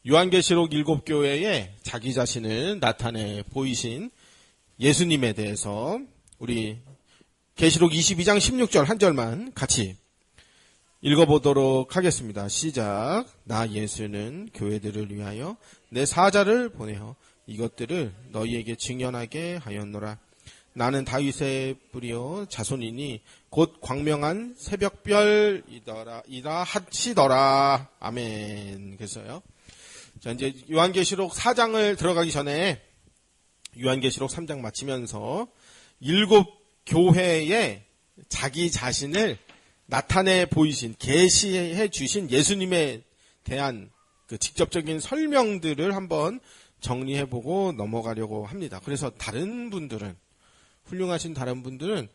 요한계시록 7교회에 자기 자신을 나타내 보이신 예수님에 대해서 우리 계시록 22장 16절 한 절만 같이 읽어보도록 하겠습니다. 시작. 나 예수는 교회들을 위하여 내 사자를 보내어 이것들을 너희에게 증언하게 하였노라. 나는 다윗의 뿌리요 자손이니 곧 광명한 새벽별이라 하시더라. 아멘. 그래서요. 자, 이제 요한계시록 4장을 들어가기 전에 요한계시록 3장 마치면서 7교회에 자기 자신을 나타내 보이신, 계시해 주신 예수님에 대한 그 직접적인 설명들을 한번 정리해보고 넘어가려고 합니다. 그래서 다른 분들은, 훌륭하신 다른 분들은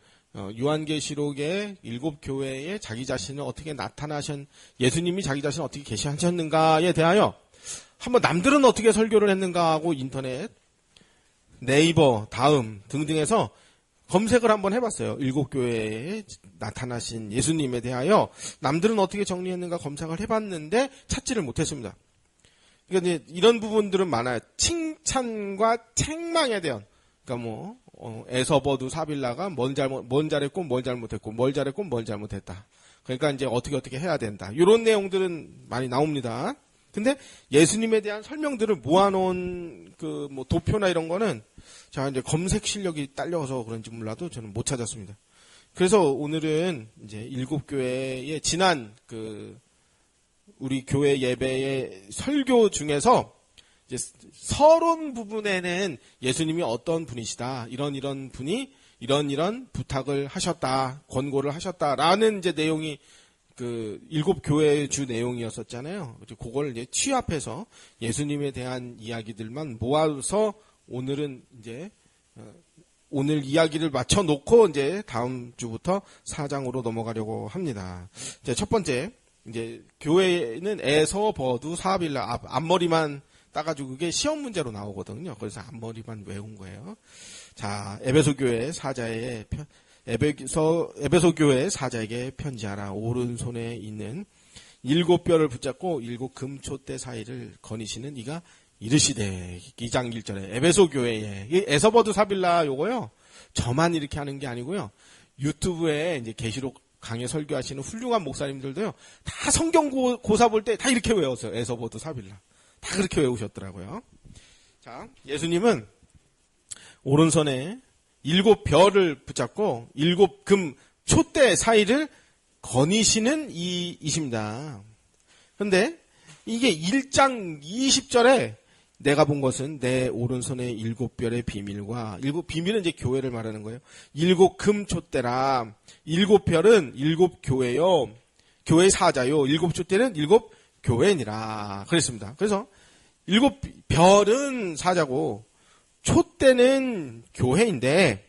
요한계시록의 7교회에 자기 자신을 어떻게 나타나신, 예수님이 자기 자신을 어떻게 계시하셨는가에 대하여 한번 남들은 어떻게 설교를 했는가 하고 인터넷, 네이버, 다음 등등에서 검색을 한번 해봤어요. 7교회에 나타나신 예수님에 대하여 남들은 어떻게 정리했는가 검색을 해봤는데 찾지를 못했습니다. 그러니까 이제 이런 부분들은 많아요. 칭찬과 책망에 대한, 그러니까 에서버두 사빌라가 뭘 잘했고 뭘 잘못했고 뭘 잘했고 뭘 잘못했다. 그러니까 이제 어떻게 해야 된다. 이런 내용들은 많이 나옵니다. 근데 예수님에 대한 설명들을 모아놓은 도표나 이런 거는 제가 이제 검색 실력이 딸려서 그런지 몰라도 저는 못 찾았습니다. 그래서 오늘은 이제 7교회의 지난 우리 교회 예배의 설교 중에서 이제 서론 부분에는 예수님이 어떤 분이시다, 이런 분이 이런 부탁을 하셨다, 권고를 하셨다라는 이제 내용이 7교회의 주 내용이었었잖아요. 그걸 이제 취합해서 예수님에 대한 이야기들만 모아서 오늘은 이제 오늘 이야기를 맞춰놓고 이제 다음 주부터 4장으로 넘어가려고 합니다. 이제 첫 번째, 이제 교회는 에서버두 사빌라, 앞머리만 따가지고 그게 시험 문제로 나오거든요. 그래서 앞머리만 외운 거예요. 자, 에베소 교회 사자에게 편지하라. 오른손에 있는 7뼈를 붙잡고 7 금촛대 사이를 거니시는 이가 이르시되. 2장 1절에 에베소 교회에, 에서버두 사빌라 요거요, 저만 이렇게 하는 게 아니고요, 유튜브에 이제 계시록 강의 설교하시는 훌륭한 목사님들도요, 다 성경 고사 볼 때 다 이렇게 외웠어요. 에서버두 사빌라 다 그렇게 외우셨더라고요. 자, 예수님은 오른손에 7벼를 붙잡고 7 금 촛대 사이를 거니시는 이십니다. 그런데 이게 1장 20절에 내가 본 것은 내 오른손의 7별의 비밀과, 비밀은 이제 교회를 말하는 거예요. 7 금 촛대라. 7별은 7교회요. 교회 사자요. 7 촛대는 7 교회니라. 그랬습니다. 그래서 7별은 사자고 촛대는 교회인데,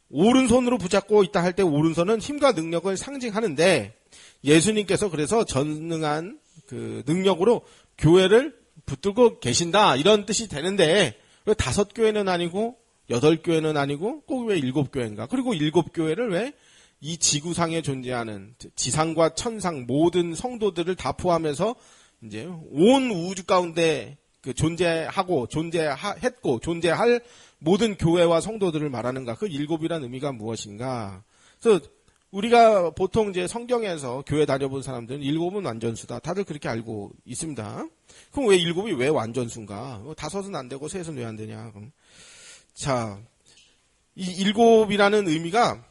오른손으로 붙잡고 있다 할 때 오른손은 힘과 능력을 상징하는데, 예수님께서 그래서 전능한 능력으로 교회를 붙들고 계신다, 이런 뜻이 되는데, 왜 5교회는 아니고 8교회는 아니고 꼭 왜 7교회인가? 그리고 7교회를 왜 이 지구상에 존재하는 지상과 천상 모든 성도들을 다 포함해서 이제 온 우주 가운데 존재하고 존재했고 존재할 모든 교회와 성도들을 말하는가? 그 7이란 의미가 무엇인가? 그래서 우리가 보통 이제 성경에서 교회 다녀본 사람들은 7은 완전수다, 다들 그렇게 알고 있습니다. 그럼 왜 7이 왜 완전수인가? 5은 안 되고 3은 왜 안 되냐? 그럼. 자, 이 7이라는 의미가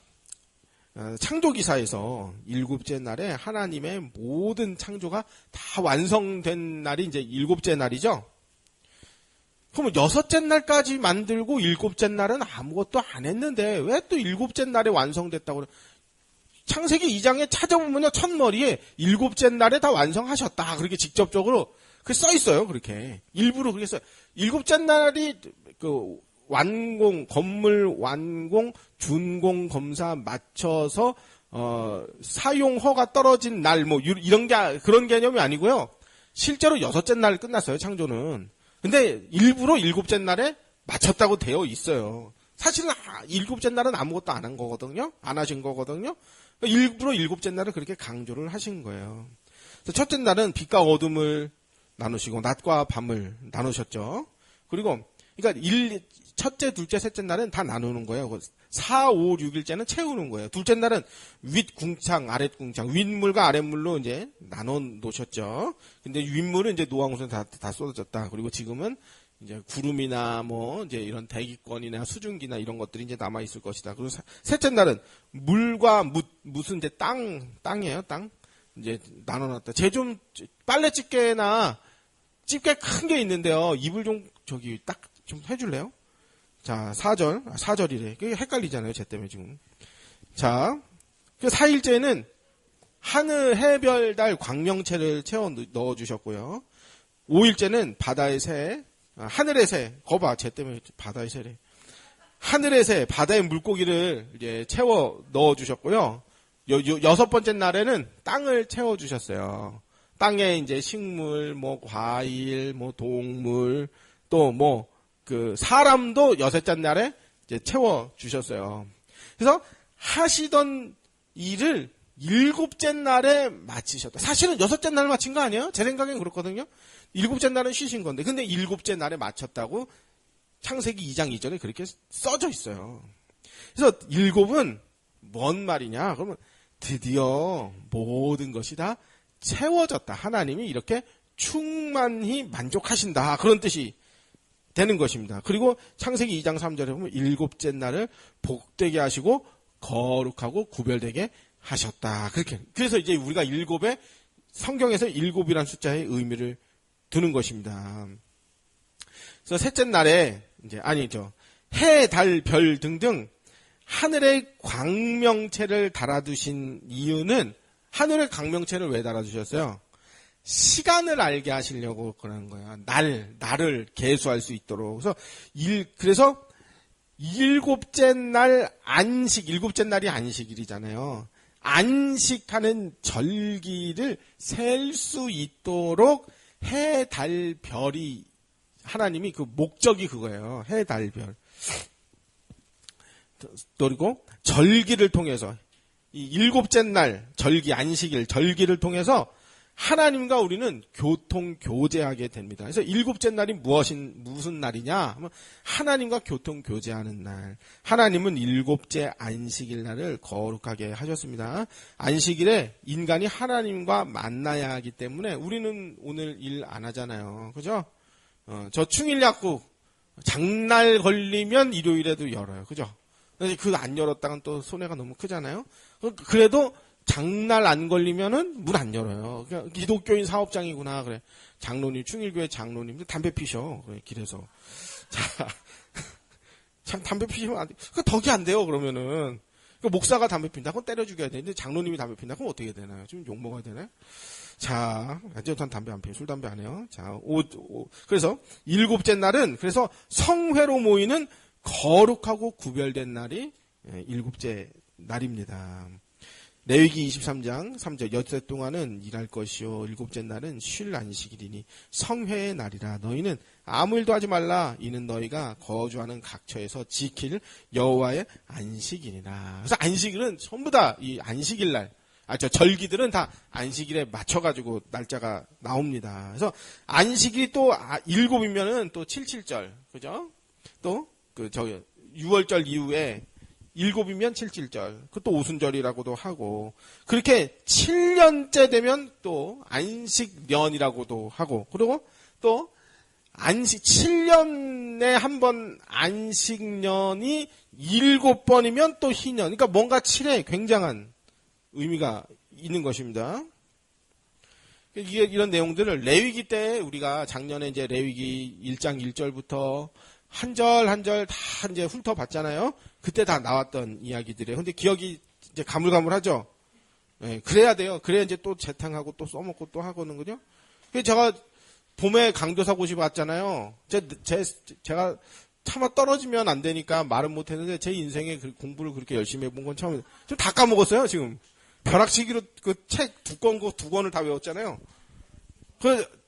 창조기사에서 7째 날에 하나님의 모든 창조가 다 완성된 날이 이제 7째 날이죠. 그러면 6째 날까지 만들고 7째 날은 아무것도 안 했는데 왜 또 7째 날에 완성됐다고 그래? 창세기 2장에 찾아보면요, 첫머리에 7째 날에 다 완성하셨다, 그렇게 직접적으로 써 있어요. 그렇게 일부러 그렇게 써요. 7째 날이 건물 완공, 준공 검사 맞춰서 사용 허가 떨어진 날 이런 게 그런 개념이 아니고요. 실제로 6째 날 끝났어요, 창조는. 근데 일부러 7째 날에 맞췄다고 되어 있어요. 사실은 7째 날은 아무것도 안 한 거거든요. 안 하신 거거든요. 일부러 7째 날을 그렇게 강조를 하신 거예요. 첫째 날은 빛과 어둠을 나누시고 낮과 밤을 나누셨죠. 그리고 그러니까 첫째, 둘째, 셋째 날은 다 나누는 거예요. 4, 5, 6일째는 채우는 거예요. 둘째 날은 윗 궁창, 아랫 궁창, 윗물과 아랫물로 이제 나눠 놓으셨죠. 근데 윗물은 이제 노왕우선 다 쏟아졌다. 그리고 지금은 이제 구름이나 뭐 이제 이런 대기권이나 수증기나 이런 것들이 이제 남아 있을 것이다. 그리고 셋째 날은 물과 무슨 이제 땅이에요. 땅 이제 나눠놨다. 제 좀 빨래 집게나 집게 큰 게 있는데요. 입을 좀 저기 딱 좀 해줄래요? 자, 4절이래. 그게 헷갈리잖아요. 쟤 때문에 지금. 자, 4일째는 하늘, 해, 별, 달, 광명체를 채워 넣어주셨고요. 5일째는 바다의 새, 하늘의 새, 거봐, 쟤 때문에 바다의 새래. 하늘의 새, 바다의 물고기를 이제 채워 넣어주셨고요. 여섯 번째 날에는 땅을 채워주셨어요. 땅에 이제 식물, 뭐, 과일, 뭐, 동물, 또 뭐, 사람도 여섯째 날에 이제 채워주셨어요. 그래서 하시던 일을 일곱째 날에 마치셨다. 사실은 여섯째 날 마친 거 아니에요? 제 생각엔 그렇거든요. 일곱째 날은 쉬신 건데. 근데 일곱째 날에 마쳤다고 창세기 2장 2절에 그렇게 써져 있어요. 그래서 일곱은 뭔 말이냐? 그러면 드디어 모든 것이 다 채워졌다. 하나님이 이렇게 충만히 만족하신다. 그런 뜻이 되는 것입니다. 그리고 창세기 2장 3절에 보면 일곱째 날을 복되게 하시고 거룩하고 구별되게 하셨다. 그렇게. 그래서 이제 우리가 일곱에 성경에서 일곱이라는 숫자의 의미를 두는 것입니다. 그래서 셋째 날에 이제 해, 달, 별 등등 하늘의 광명체를 달아두신 이유는 하늘의 광명체를 왜 달아두셨어요? 시간을 알게 하시려고 그러는 거야. 날을 계수할 수 있도록. 그래서 일곱째 날 안식, 일곱째 날이 안식일이잖아요. 안식하는 절기를 셀 수 있도록 해, 달, 별이 하나님이 그 목적이 그거예요. 해, 달, 별. 그리고 절기를 통해서 이 일곱째 날 절기, 안식일, 절기를 통해서 하나님과 우리는 교통교제하게 됩니다. 그래서 일곱째 날이 무슨 날이냐? 하나님과 교통교제하는 날. 하나님은 일곱째 안식일 날을 거룩하게 하셨습니다. 안식일에 인간이 하나님과 만나야 하기 때문에 우리는 오늘 일 안 하잖아요. 그죠? 저 충일약국 장날 걸리면 일요일에도 열어요. 그죠? 그거 안 열었다간 또 손해가 너무 크잖아요. 그래도 장날 안 걸리면은 문 안 열어요. 그냥 기독교인 사업장이구나. 그래. 장로님, 충일교회 장로님들 담배 피셔. 그래, 길에서. 자, 참 담배 피시면 안 돼. 그 덕이 안 돼요, 그러면은. 목사가 담배 핀다? 그건 때려 죽여야 되는데 장로님이 담배 핀다? 그럼 어떻게 되나요? 좀 욕 먹어야 되나요? 자, 전 담배 안 피워요. 술, 담배 안 해요. 자, 그래서 일곱째 날은 그래서 성회로 모이는 거룩하고 구별된 날이 일곱째 날입니다. 레위기 23장 3절 여태 동안은 일할 것이요 일곱째 날은 쉴 안식일이니 성회의 날이라. 너희는 아무 일도 하지 말라. 이는 너희가 거주하는 각처에서 지킬 여호와의 안식일이라. 그래서 안식일은 전부 다 이 안식일 날, 절기들은 다 안식일에 맞춰가지고 날짜가 나옵니다. 그래서 안식일이 또 일곱이면은 또 7.7절, 그죠? 또 6월절 이후에 일곱이면 7.7절, 그것도 오순절이라고도 하고, 그렇게 7년째 되면 또 안식년이라고도 하고, 그리고 또 7년에 한 번 안식년이 7번이면 또 희년. 그러니까 뭔가 7에 굉장한 의미가 있는 것입니다. 이런 내용들을 레위기 때 우리가 작년에 이제 레위기 1장 1절부터 한 절 한 절 다 이제 훑어봤잖아요. 그때 다 나왔던 이야기들이에요. 근데 기억이 이제 가물가물하죠. 네, 그래야 돼요. 그래야 이제 또 재탕하고 또 써먹고 또 하거든요. 그래서 제가 봄에 강도사 고시 봤잖아요. 제가 차마 떨어지면 안 되니까 말은 못했는데 제 인생에 공부를 그렇게 열심히 해본 건 처음이에요. 좀 다 까먹었어요 지금. 벼락치기로 그 책 두꺼운 거 2권을 다 외웠잖아요.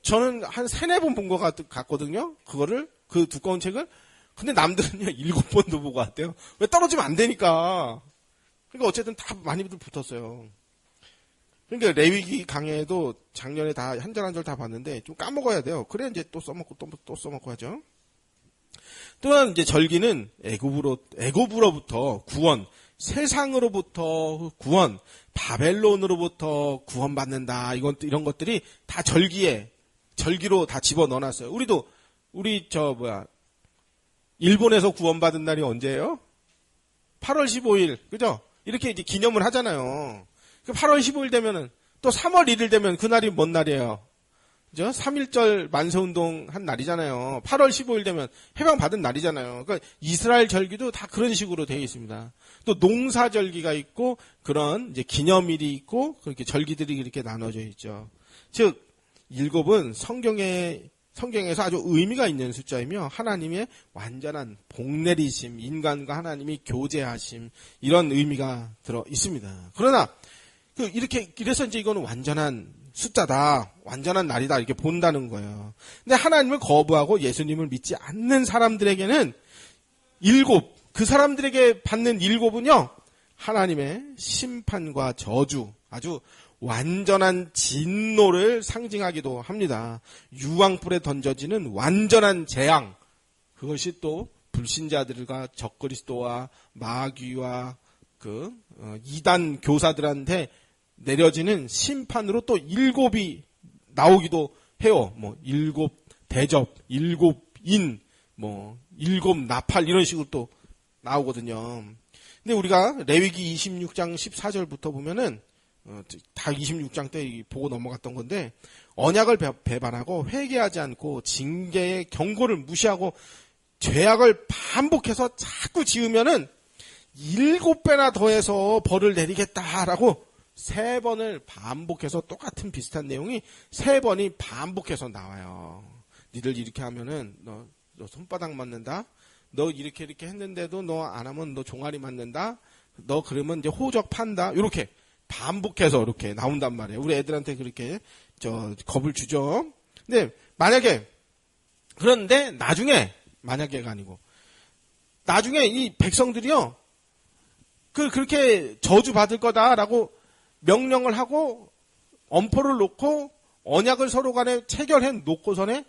저는 한 3-4번 본 것 같거든요. 그 두꺼운 책을. 근데 남들은요 7번도 보고 왔대요. 왜 떨어지면 안 되니까. 그러니까 어쨌든 다 많이들 붙었어요. 그러니까 레위기 강해도 작년에 다 한 절 한 절 다 봤는데 좀 까먹어야 돼요. 그래 이제 또 써먹고 또 써먹고 하죠. 또한 이제 절기는 애굽으로부터 구원, 세상으로부터 구원, 바벨론으로부터 구원받는다. 이런 것들이 다 절기로 다 집어넣어놨어요. 일본에서 구원받은 날이 언제예요? 8월 15일, 그죠? 이렇게 이제 기념을 하잖아요. 8월 15일 되면은 또 3월 1일 되면 그날이 뭔 날이에요? 그죠? 3.1절 만세운동 한 날이잖아요. 8월 15일 되면 해방받은 날이잖아요. 그러니까 이스라엘 절기도 다 그런 식으로 되어 있습니다. 또 농사절기가 있고 그런 이제 기념일이 있고 그렇게 절기들이 이렇게 나눠져 있죠. 즉, 7은 성경에서 아주 의미가 있는 숫자이며 하나님의 완전한 복내리심, 인간과 하나님이 교제하심 이런 의미가 들어 있습니다. 그러나 그래서 이제 이거는 완전한 숫자다, 완전한 날이다 이렇게 본다는 거예요. 근데 하나님을 거부하고 예수님을 믿지 않는 사람들에게는 그 사람들에게 받는 7은요 하나님의 심판과 저주, 아주 완전한 진노를 상징하기도 합니다. 유황불에 던져지는 완전한 재앙, 그것이 또 불신자들과 적그리스도와 마귀와 이단 교사들한테 내려지는 심판으로 또 7이 나오기도 해요. 7 대접, 7인, 7 나팔 이런 식으로 또 나오거든요. 근데 우리가 레위기 26장 14절부터 보면은 다 26장 때 보고 넘어갔던 건데 언약을 배반하고 회개하지 않고 징계의 경고를 무시하고 죄악을 반복해서 자꾸 지으면은 7배나 더해서 벌을 내리겠다라고 3번을 반복해서 똑같은 비슷한 내용이 3번이 반복해서 나와요. 니들 이렇게 하면은 너 손바닥 맞는다. 너 이렇게 했는데도 너 안 하면 너 종아리 맞는다. 너 그러면 이제 호적 판다. 이렇게 반복해서 이렇게 나온단 말이에요. 우리 애들한테 그렇게 겁을 주죠. 근데 그런데 만약에가 아니고 나중에 이 백성들이요 그렇게 저주 받을 거다라고 명령을 하고 엄포를 놓고 언약을 서로 간에 체결해 놓고서는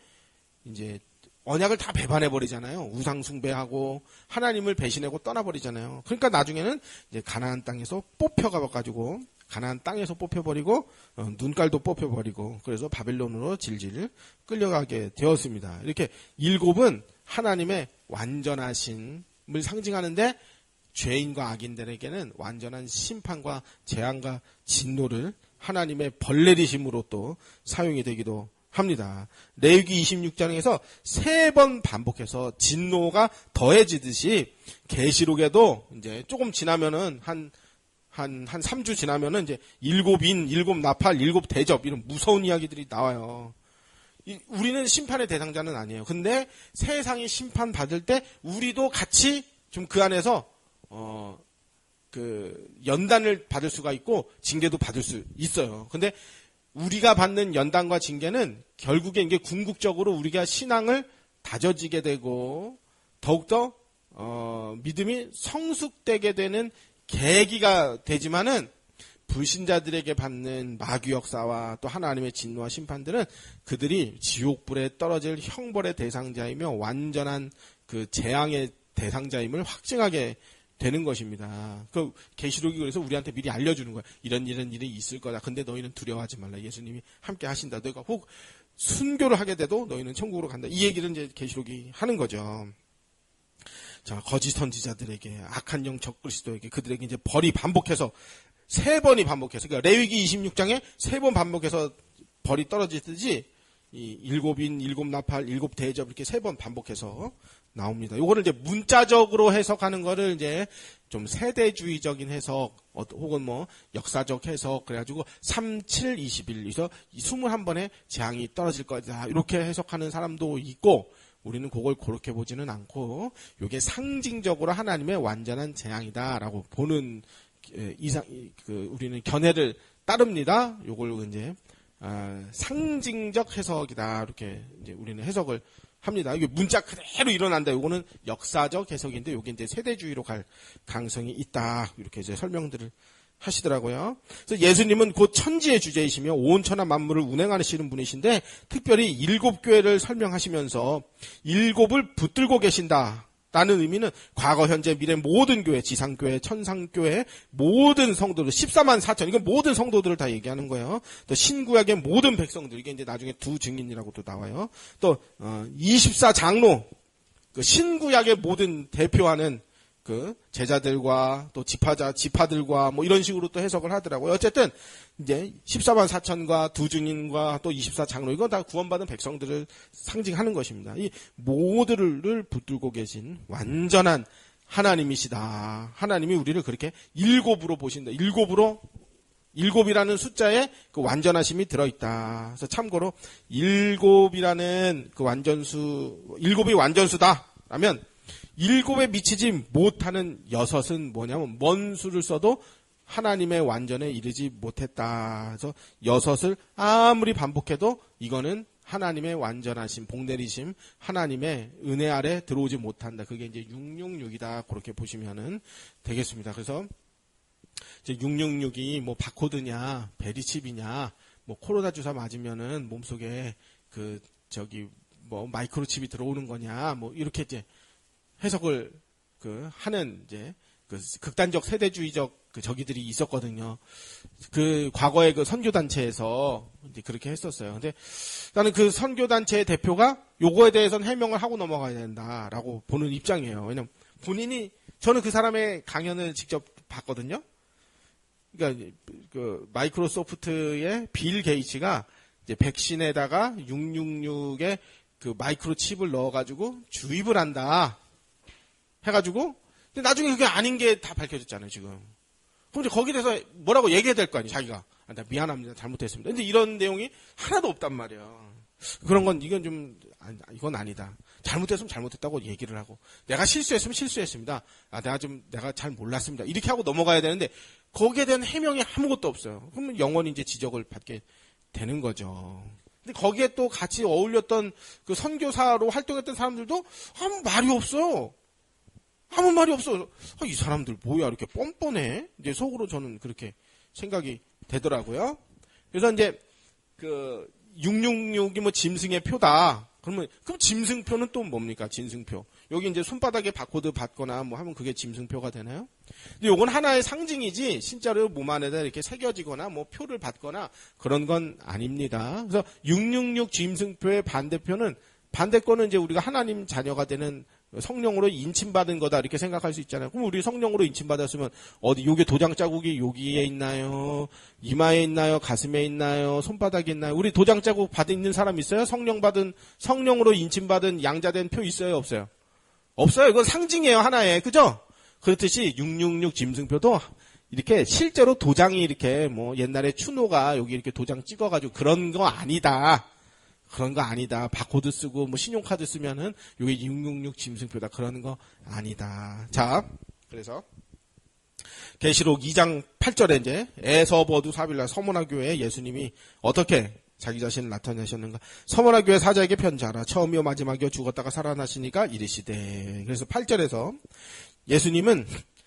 이제 언약을 다 배반해 버리잖아요. 우상 숭배하고 하나님을 배신하고 떠나버리잖아요. 그러니까 나중에는 이제 가나안 땅에서 뽑혀버리고 눈깔도 뽑혀버리고 그래서 바벨론으로 질질 끌려가게 되었습니다. 이렇게 7은 하나님의 완전하심을 상징하는데 죄인과 악인들에게는 완전한 심판과 재앙과 진노를 하나님의 벌내리심으로 또 사용이 되기도 합니다. 레위기 26장에서 3번 반복해서 진노가 더해지듯이 계시록에도 이제 조금 지나면은 한 3주 지나면은 이제 7인, 7 나팔, 7 대접 이런 무서운 이야기들이 나와요. 우리는 심판의 대상자는 아니에요. 근데 세상이 심판 받을 때 우리도 같이 좀 그 안에서 연단을 받을 수가 있고 징계도 받을 수 있어요. 근데 우리가 받는 연단과 징계는 결국에 이게 궁극적으로 우리가 신앙을 다져지게 되고 더욱더 믿음이 성숙되게 되는 계기가 되지만은 불신자들에게 받는 마귀 역사와 또 하나님의 진노와 심판들은 그들이 지옥불에 떨어질 형벌의 대상자이며 완전한 그 재앙의 대상자임을 확증하게 되는 것입니다. 그 계시록이 그래서 우리한테 미리 알려주는 거야. 이런 일이 있을 거다. 근데 너희는 두려워하지 말라. 예수님이 함께 하신다. 너희가 혹 순교를 하게 돼도 너희는 천국으로 간다. 이 얘기를 이제 계시록이 하는 거죠. 자, 거짓 선지자들에게 악한 영 적그리스도에게 그들에게 이제 벌이 반복해서 3번이 반복해서 그러니까 레위기 26장에 3번 반복해서 벌이 떨어지듯이 이 7인, 7 나팔, 7 대접 이렇게 3번 반복해서 나옵니다. 요거를 이제 문자적으로 해석하는 거를 이제 좀 세대주의적인 해석 혹은 역사적 해석 그래가지고 3, 7, 21에서 21번의 재앙이 떨어질 거다 이렇게 해석하는 사람도 있고 우리는 그걸 그렇게 보지는 않고 요게 상징적으로 하나님의 완전한 재앙이다라고 보는 우리는 견해를 따릅니다. 요걸 이제 상징적 해석이다 이렇게 이제 우리는 해석을 합니다. 이게 문자 그대로 일어난다. 요거는 역사적 해석인데 요게 이제 세대주의로 갈 가능성이 있다. 이렇게 이제 설명들을 하시더라고요. 그래서 예수님은 곧 천지의 주제이시며 온 천하 만물을 운행하시는 분이신데 특별히 7교회를 설명하시면서 7을 붙들고 계신다. 라는 의미는 과거, 현재, 미래 모든 교회, 지상교회, 천상교회 모든 성도들 14만 4천 이건 모든 성도들을 다 얘기하는 거예요. 또 신구약의 모든 백성들 이게 이제 나중에 두 증인이라고 또 나와요. 또 24장로 그 신구약의 모든 대표하는 그 제자들과 또 지파들과 뭐 이런 식으로 또 해석을 하더라고요. 어쨌든 이제 14만 4천과 두 증인과 또 24장로 이건 다 구원받은 백성들을 상징하는 것입니다. 이 모두를 붙들고 계신 완전한 하나님이시다. 하나님이 우리를 그렇게 7으로 보신다. 7이라는 숫자에 그 완전하심이 들어있다. 그래서 참고로 7이라는 그 완전수 7이 완전수다. 라면 7에 미치지 못하는 6은 뭐냐면 먼 수를 써도 하나님의 완전에 이르지 못했다. 그래서 6을 아무리 반복해도 이거는 하나님의 완전하심, 복내리심, 하나님의 은혜 아래 들어오지 못한다. 그게 이제 666이다. 그렇게 보시면은 되겠습니다. 그래서 이제 666이 뭐 바코드냐, 베리칩이냐, 뭐 코로나 주사 맞으면은 몸속에 뭐 마이크로칩이 들어오는 거냐, 뭐 이렇게 이제 해석을 하는 이제 극단적 세대주의적 저기들이 있었거든요. 과거에 선교단체에서 이제 그렇게 했었어요. 근데 나는 그 선교단체의 대표가 요거에 대해서는 해명을 하고 넘어가야 된다라고 보는 입장이에요. 왜냐면 저는 그 사람의 강연을 직접 봤거든요. 그러니까 마이크로소프트의 빌 게이츠가 이제 백신에다가 666에 그 마이크로칩을 넣어가지고 주입을 한다. 해가지고, 근데 나중에 그게 아닌 게 다 밝혀졌잖아요, 지금. 그럼 이제 거기에 대해서 뭐라고 얘기해야 될 거 아니에요, 자기가. 나 미안합니다, 잘못했습니다. 근데 이런 내용이 하나도 없단 말이에요. 그런 건, 이건 아니다. 잘못했으면 잘못했다고 얘기를 하고, 내가 실수했으면 실수했습니다. 내가 잘 몰랐습니다. 이렇게 하고 넘어가야 되는데, 거기에 대한 해명이 아무것도 없어요. 그러면 영원히 이제 지적을 받게 되는 거죠. 근데 거기에 또 같이 어울렸던 그 선교사로 활동했던 사람들도 아무 말이 없어. 아무 말이 없어. 이 사람들 뭐야 이렇게 뻔뻔해? 이제 속으로 저는 그렇게 생각이 되더라고요. 그래서 이제 666이 뭐 짐승의 표다. 그럼 짐승표는 또 뭡니까? 짐승표. 여기 이제 손바닥에 바코드 받거나 뭐 하면 그게 짐승표가 되나요? 근데 요건 하나의 상징이지 진짜로 몸 안에다 이렇게 새겨지거나 뭐 표를 받거나 그런 건 아닙니다. 그래서 666 짐승표의 반대권은 이제 우리가 하나님 자녀가 되는 성령으로 인침받은 거다 이렇게 생각할 수 있잖아요. 그럼 우리 성령으로 인침받았으면 요게 도장 자국이 여기에 있나요? 이마에 있나요? 가슴에 있나요? 손바닥에 있나요? 우리 도장 자국 받은 있는 사람 있어요? 성령으로 인침받은 양자된 표 있어요? 없어요? 없어요. 이건 상징이에요. 하나의. 그죠? 그렇듯이 666 짐승표도 이렇게 실제로 도장이 이렇게 뭐 옛날에 추노가 여기 이렇게 도장 찍어가지고 그런 거 아니다. 그런 거 아니다. 바코드 쓰고 뭐 신용카드 쓰면은 요게 666 짐승표다. 그러는 거 아니다. 자, 그래서 계시록 2장 8절에 이제 에서버두 사빌라 서머나 교회에 예수님이 어떻게 자기 자신을 나타내셨는가. 서머나 교회 사자에게 편지하라. 처음이요 마지막이요 죽었다가 살아나시니까 이르시되. 그래서 8절에서 예수님은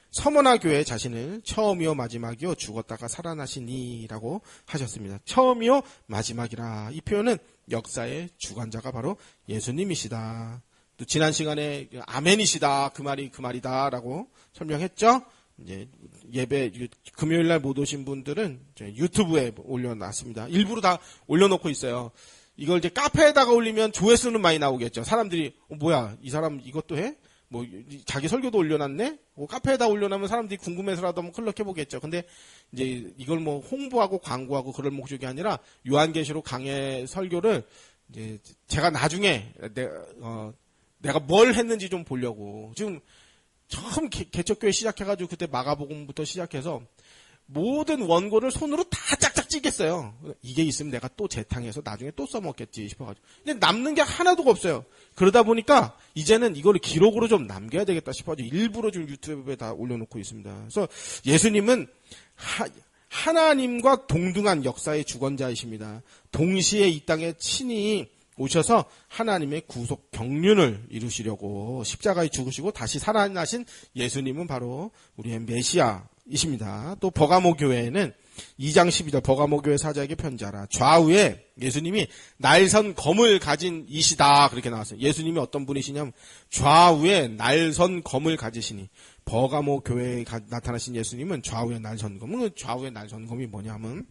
서머나 교회 자신을 처음이요 마지막이요 죽었다가 살아나시니라고 하셨습니다. 처음이요 마지막이라. 이 표현은 역사의 주관자가 바로 예수님이시다. 또 지난 시간에 아멘이시다. 그 말이다라고 설명했죠. 이제 예배 금요일 날 못 오신 분들은 유튜브에 올려놨습니다. 일부러 다 올려놓고 있어요. 이걸 이제 카페에다가 올리면 조회수는 많이 나오겠죠. 사람들이 뭐야 이 사람 이것도 해? 뭐 자기 설교도 올려놨네. 카페에다 올려놓으면 사람들이 궁금해서라도 한번 클릭해보겠죠. 근데 이제 이걸 뭐 홍보하고 광고하고 그럴 목적이 아니라 요한계시록 강해 설교를 이제 제가 나중에 내가 뭘 했는지 좀 보려고 지금 처음 개척교회 시작해가지고 그때 마가복음부터 시작해서 모든 원고를 손으로 다 짝짝 찌겠어요. 이게 있으면 내가 또 재탕해서 나중에 또 써먹겠지 싶어가지고. 근데 남는 게 하나도 없어요. 그러다 보니까 이제는 이거를 기록으로 좀 남겨야 되겠다 싶어가지고 일부러 지금 유튜브에 다 올려놓고 있습니다. 그래서 예수님은 하나님과 동등한 역사의 주권자이십니다. 동시에 이 땅에 친히 오셔서 하나님의 구속 경륜을 이루시려고 십자가에 죽으시고 다시 살아나신 예수님은 바로 우리의 메시아 이십니다. 또 버가모 교회에는 2장 12절 버가모 교회 사자에게 편지하라. 좌우에 예수님이 날선 검을 가진 이시다 그렇게 나왔어요. 예수님이 어떤 분이시냐면 좌우에 날선 검을 가지시니 버가모 교회에 나타나신 예수님은 좌우에 날선 검. 좌우에 날선 검이 뭐냐면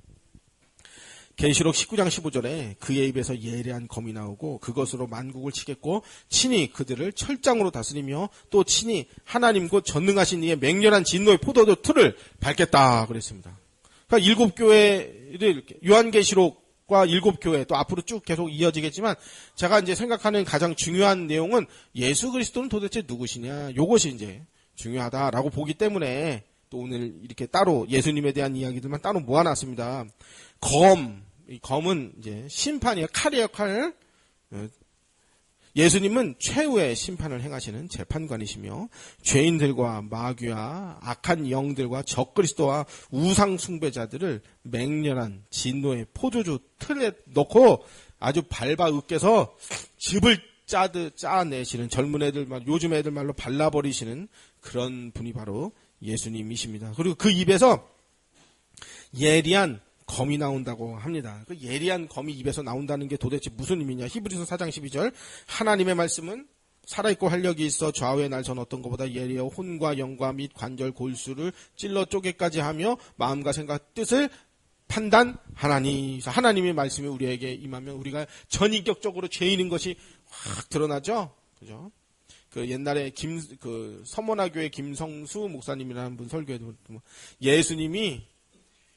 계시록 19장 15절에 그의 입에서 예리한 검이 나오고 그것으로 만국을 치겠고 친히 그들을 철장으로 다스리며 또 친히 하나님 곧 전능하신 이의 맹렬한 진노의 포도주 틀을 밟겠다 그랬습니다. 그러니까 일곱 교회를 요한계시록과 일곱 교회 또 앞으로 쭉 계속 이어지겠지만 제가 이제 생각하는 가장 중요한 내용은 예수 그리스도는 도대체 누구시냐 요것이 이제 중요하다라고 보기 때문에 또 오늘 이렇게 따로 예수님에 대한 이야기들만 따로 모아놨습니다. 이 검은 이제 심판이에요. 칼이에요, 칼. 예수님은 최후의 심판을 행하시는 재판관이시며 죄인들과 마귀와 악한 영들과 적그리스도와 우상 숭배자들을 맹렬한 진노의 포도주 틀에 넣고 아주 밟아 으깨서 즙을 짜내시는 젊은 애들 말, 요즘 애들 말로 발라버리시는 그런 분이 바로 예수님이십니다. 그리고 그 입에서 예리한 검이 나온다고 합니다. 그 예리한 검이 입에서 나온다는 게 도대체 무슨 의미냐. 히브리서 4장 12절 하나님의 말씀은 살아있고 활력이 있어 좌우의 날선 어떤 것보다 예리하여 혼과 영과 및 관절 골수를 찔러 쪼개까지 하며 마음과 생각 뜻을 판단하나니. 하나님의 말씀이 우리에게 임하면 우리가 전인격적으로 죄인인 것이 확 드러나죠. 그죠? 그 옛날에 서머나교회 김성수 목사님이라는 분 설교에도 예수님이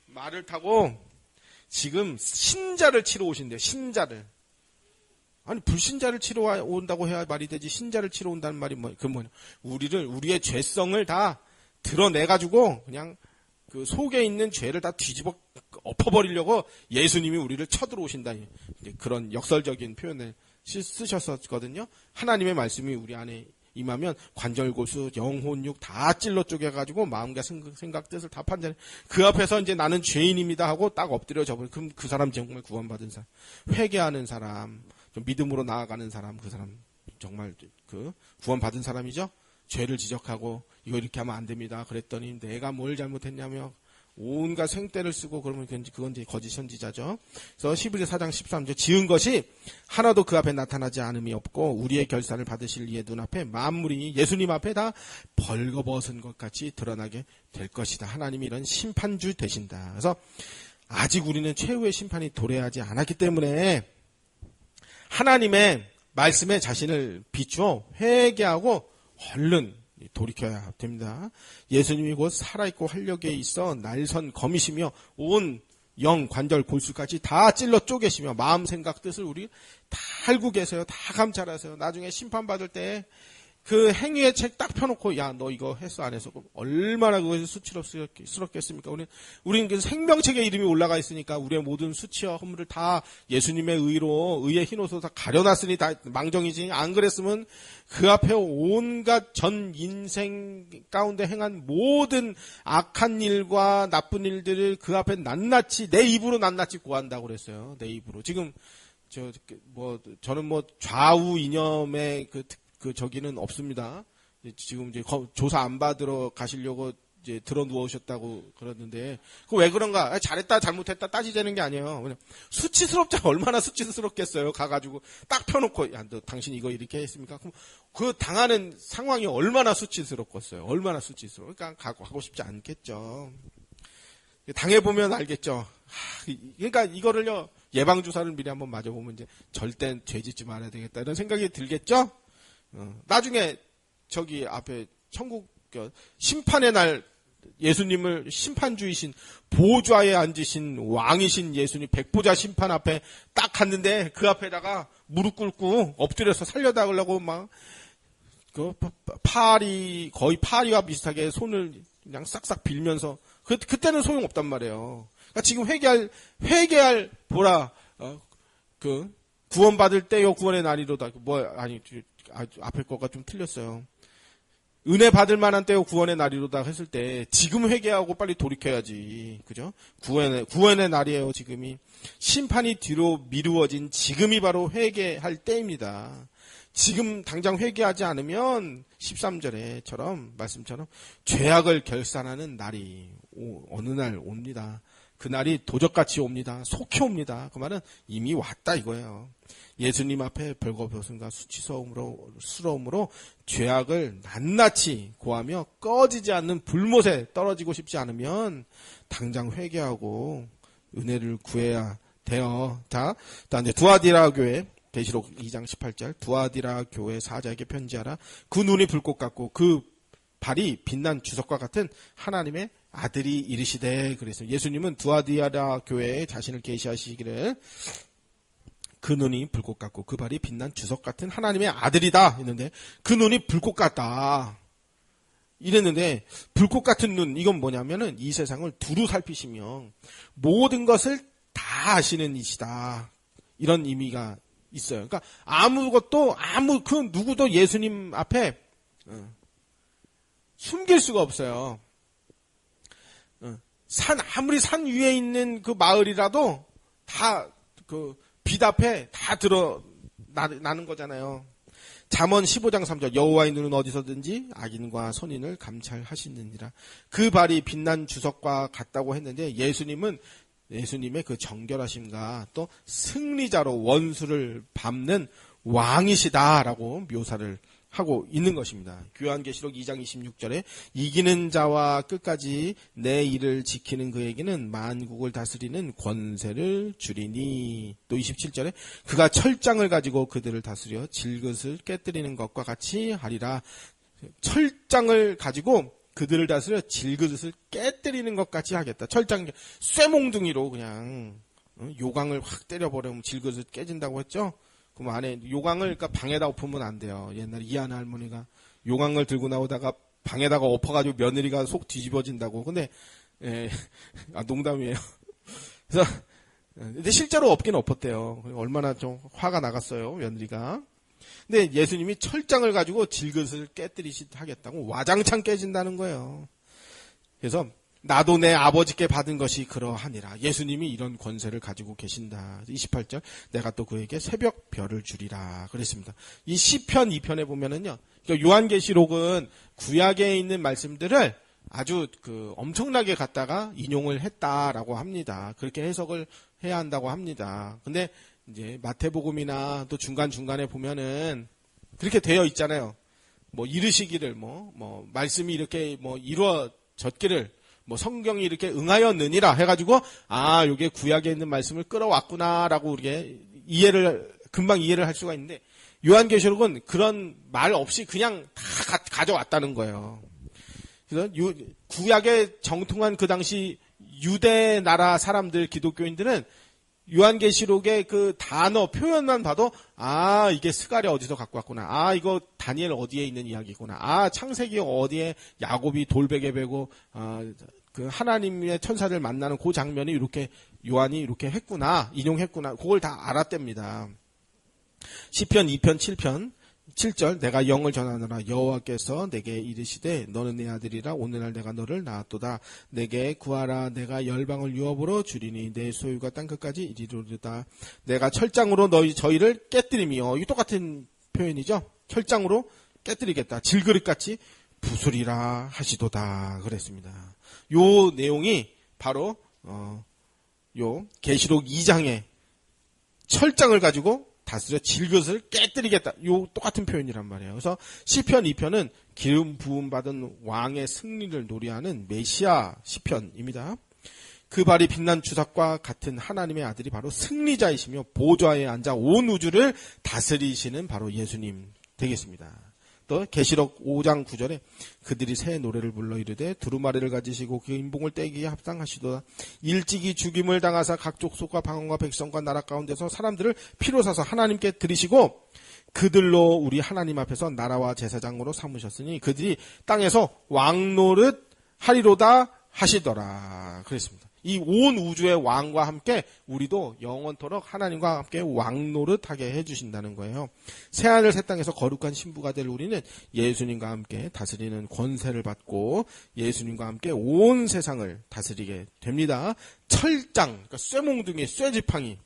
말을 타고 지금 신자를 치러 오신대요. 신자를. 아니 불신자를 치러 온다고 해야 말이 되지 신자를 치러 온다는 말이 뭐냐. 우리의 죄성을 다 드러내가지고 그냥 그 속에 있는 죄를 다 뒤집어 엎어버리려고 예수님이 우리를 쳐들어오신다. 그런 역설적인 표현을 쓰셨었거든요. 하나님의 말씀이 우리 안에 임하면 관절고수, 영혼육 다 찔러 쪼개가지고 마음과 생각 뜻을 다 판단해. 그 앞에서 이제 나는 죄인입니다 하고 딱 엎드려 접을. 그럼 그 사람 정말 구원받은 사람, 회개하는 사람, 좀 믿음으로 나아가는 사람, 그 사람 정말 그 구원받은 사람이죠. 죄를 지적하고 이거 이렇게 하면 안 됩니다. 그랬더니 내가 뭘 잘못했냐며 온갖 생떼를 쓰고 그러면 그건 이제 거짓 선지자죠. 그래서 히브리서 4장 13절 지은 것이 하나도 그 앞에 나타나지 않음이 없고 우리의 결산을 받으실 이의 눈앞에 만물이 예수님 앞에 다 벌거벗은 것 같이 드러나게 될 것이다. 하나님이 이런 심판주 되신다. 그래서 아직 우리는 최후의 심판이 도래하지 않았기 때문에 하나님의 말씀에 자신을 비추어 회개하고 얼른 돌이켜야 됩니다. 예수님이 곧 살아있고 활력에 있어 날선 검이시며 온 영, 관절, 골수까지 다 찔러 쪼개시며 마음, 생각, 뜻을 우리 다 알고 계세요. 다 감찰하세요. 나중에 심판받을 때 그 행위의 책 딱 펴놓고 야, 너 이거 했어 안 했어? 그럼 얼마나 그것이 수치스럽겠습니까? 우리는 그 생명책에 이름이 올라가 있으니까 우리의 모든 수치와 허물을 다 예수님의 의의 흰옷으로 다 가려놨으니 다 망정이지. 안 그랬으면 그 앞에 온갖 전 인생 가운데 행한 모든 악한 일과 나쁜 일들을 그 앞에 낱낱이 내 입으로 낱낱이 고한다고 그랬어요. 내 입으로. 지금 저는 좌우 이념의 저기는 없습니다. 지금 이제 조사 안 받으러 가시려고 이제 들어 누우셨다고 그러는데, 그 왜 그런가? 잘했다, 잘못했다 따지자는 게 아니에요. 수치스럽자, 얼마나 수치스럽겠어요. 가가지고 딱 펴놓고, 야, 너 당신 이거 이렇게 했습니까? 그럼 그 당하는 상황이 얼마나 수치스럽겠어요. 얼마나 수치스러워. 그러니까 가고 싶지 않겠죠. 당해보면 알겠죠. 그러니까 이거를요, 예방주사를 미리 한번 맞아보면 이제 절대 죄 짓지 말아야 되겠다. 이런 생각이 들겠죠? 나중에 저기 앞에 천국 심판의 날 예수님을 심판주이신 보좌에 앉으신 왕이신 예수님 백보자 심판 앞에 딱 갔는데 그 앞에다가 무릎 꿇고 엎드려서 살려달라고 막 그 거의 파리와 비슷하게 손을 그냥 싹싹 빌면서 그때는 소용없단 말이에요. 그러니까 지금 회개할 보라 구원받을 때요 구원의 날이로다. 앞에 거가 좀 틀렸어요. 은혜 받을 만한 때요 구원의 날이로다 했을 때 지금 회개하고 빨리 돌이켜야지. 그죠? 구원의 날이에요, 지금이. 심판이 뒤로 미루어진 지금이 바로 회개할 때입니다. 지금 당장 회개하지 않으면 13절에처럼 말씀처럼 죄악을 결산하는 날이 어느 날 옵니다. 그 날이 도적같이 옵니다. 속히 옵니다. 그 말은 이미 왔다 이거예요. 예수님 앞에 벌거벗음과 수치스러움으로 죄악을 낱낱이 고하며 꺼지지 않는 불못에 떨어지고 싶지 않으면 당장 회개하고 은혜를 구해야 돼요. 자, 이제 두아디라 교회 계시록 2장 18절 두아디라 교회 사자에게 편지하라. 그 눈이 불꽃 같고 그 발이 빛난 주석과 같은 하나님의 아들이 이르시되 그랬어요. 예수님은 두아디라 교회에 자신을 계시하시기를 그 눈이 불꽃 같고 그 발이 빛난 주석 같은 하나님의 아들이다 했는데 그 눈이 불꽃 같다 이랬는데 불꽃 같은 눈 이건 뭐냐면은 이 세상을 두루 살피시며 모든 것을 다 아시는 이시다 이런 의미가 있어요. 그러니까 그 누구도 예수님 앞에 숨길 수가 없어요. 아무리 산 위에 있는 그 마을이라도 다 그 빛 앞에 다 나는 거잖아요. 잠언 15장 3절 여호와의 눈은 어디서든지 악인과 선인을 감찰하시느니라. 그 발이 빛난 주석과 같다고 했는데 예수님의 그 정결하심과 또 승리자로 원수를 밟는 왕이시다라고 묘사를 하고 있는 것입니다. 요한계시록 2장 26절에 이기는 자와 끝까지 내 일을 지키는 그에게는 만국을 다스리는 권세를 주리니. 또 27절에 그가 철장을 가지고 그들을 다스려 질것을 깨뜨리는 것과 같이 하리라. 철장을 가지고 그들을 다스려 질것을 깨뜨리는 것 같이 하겠다. 철장 쇠몽둥이로 그냥 요강을 확 때려버리면 질것을 깨진다고 했죠. 그럼 안에 요강을 그러니까 방에다 엎으면 안 돼요. 옛날에 이하나 할머니가 요강을 들고 나오다가 방에다가 엎어가지고 며느리가 속 뒤집어진다고. 근데 농담이에요. 그래서 근데 실제로 엎긴 엎었대요. 얼마나 좀 화가 나갔어요 며느리가. 근데 예수님이 철장을 가지고 질것을 하겠다고 와장창 깨진다는 거예요. 그래서 나도 내 아버지께 받은 것이 그러하니라. 예수님이 이런 권세를 가지고 계신다. 28절 내가 또 그에게 새벽 별을 주리라 그랬습니다. 이 시편 2편에 보면은요. 그러니까 요한계시록은 구약에 있는 말씀들을 아주 엄청나게 갖다가 인용을 했다라고 합니다. 그렇게 해석을 해야 한다고 합니다. 근데 이제 마태복음이나 또 중간중간에 보면은 그렇게 되어 있잖아요. 뭐 이르시기를 말씀이 이렇게 이루어졌기를 성경이 이렇게 응하였느니라 해가지고 요게 구약에 있는 말씀을 끌어왔구나라고 우리가 금방 이해를 할 수가 있는데 요한계시록은 그런 말 없이 그냥 다 가져왔다는 거예요. 그래서 구약에 정통한 그 당시 유대 나라 사람들 기독교인들은 요한계시록의 그 단어 표현만 봐도 이게 스가랴 어디서 갖고 왔구나. 이거 다니엘 어디에 있는 이야기구나. 창세기 어디에 야곱이 돌베개 베고 그 하나님의 천사들 만나는 그 장면이 이렇게 요한이 이렇게 했구나. 인용했구나. 그걸 다 알았답니다. 시편 2편 7절 내가 영을 전하노라 여호와께서 내게 이르시되 너는 내 아들이라 오늘날 내가 너를 낳았도다. 내게 구하라 내가 열방을 유업으로 주리니 내 소유가 땅끝까지 이리로다. 내가 철장으로 저희를 깨뜨리며 이 똑같은 표현이죠. 철장으로 깨뜨리겠다. 질그릇같이 부수리라 하시도다 그랬습니다. 요 내용이 바로 요 계시록 2장의 철장을 가지고 다스려 질것을 깨뜨리겠다. 요 똑같은 표현이란 말이에요. 그래서 시편 2편은 기름 부음 받은 왕의 승리를 노래하는 메시아 시편입니다. 그 발이 빛난 주석과 같은 하나님의 아들이 바로 승리자이시며 보좌에 앉아 온 우주를 다스리시는 바로 예수님 되겠습니다. 또 계시록 5장 9절에 그들이 새 노래를 불러 이르되 두루마리를 가지시고 그 인봉을 떼기에 합당하시도다. 일찍이 죽임을 당하사 각 족속과 방언과 백성과 나라 가운데서 사람들을 피로 사서 하나님께 드리시고 그들로 우리 하나님 앞에서 나라와 제사장으로 삼으셨으니 그들이 땅에서 왕노릇 하리로다 하시더라 그랬습니다. 이 온 우주의 왕과 함께 우리도 영원토록 하나님과 함께 왕노릇하게 해주신다는 거예요. 새하늘 새 땅에서 거룩한 신부가 될 우리는 예수님과 함께 다스리는 권세를 받고 예수님과 함께 온 세상을 다스리게 됩니다. 철장, 그러니까 쇠몽둥이, 쇠지팡이,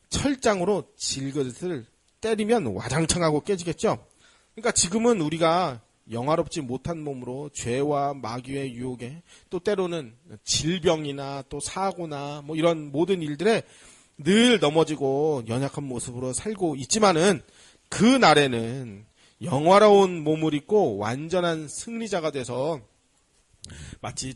철장으로 질그릇을 때리면 와장창하고 깨지겠죠. 그러니까 지금은 우리가 영화롭지 못한 몸으로 죄와 마귀의 유혹에 또 때로는 질병이나 또 사고나 뭐 이런 모든 일들에 늘 넘어지고 연약한 모습으로 살고 있지만은 그 날에는 영화로운 몸을 입고 완전한 승리자가 돼서 마치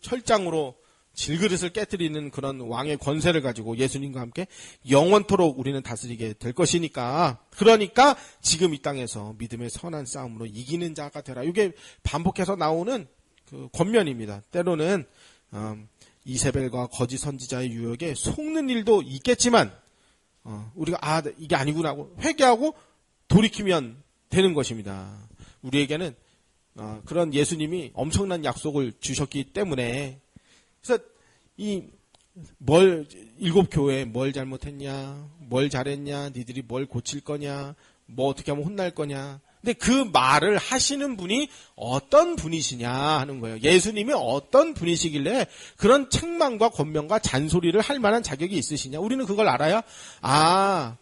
철장으로 질그릇을 깨뜨리는 그런 왕의 권세를 가지고 예수님과 함께 영원토록 우리는 다스리게 될 것이니까, 그러니까 지금 이 땅에서 믿음의 선한 싸움으로 이기는 자가 되라. 이게 반복해서 나오는 그 권면입니다. 때로는 이세벨과 거짓 선지자의 유혹에 속는 일도 있겠지만 우리가 이게 아니구나 하고 회개하고 돌이키면 되는 것입니다. 우리에게는 그런 예수님이 엄청난 약속을 주셨기 때문에, 그래서 일곱 교회에 뭘 잘못했냐, 뭘 잘했냐, 니들이 뭘 고칠 거냐, 뭐 어떻게 하면 혼날 거냐. 근데 그 말을 하시는 분이 어떤 분이시냐 하는 거예요. 예수님이 어떤 분이시길래 그런 책망과 권면과 잔소리를 할 만한 자격이 있으시냐. 우리는 그걸 알아야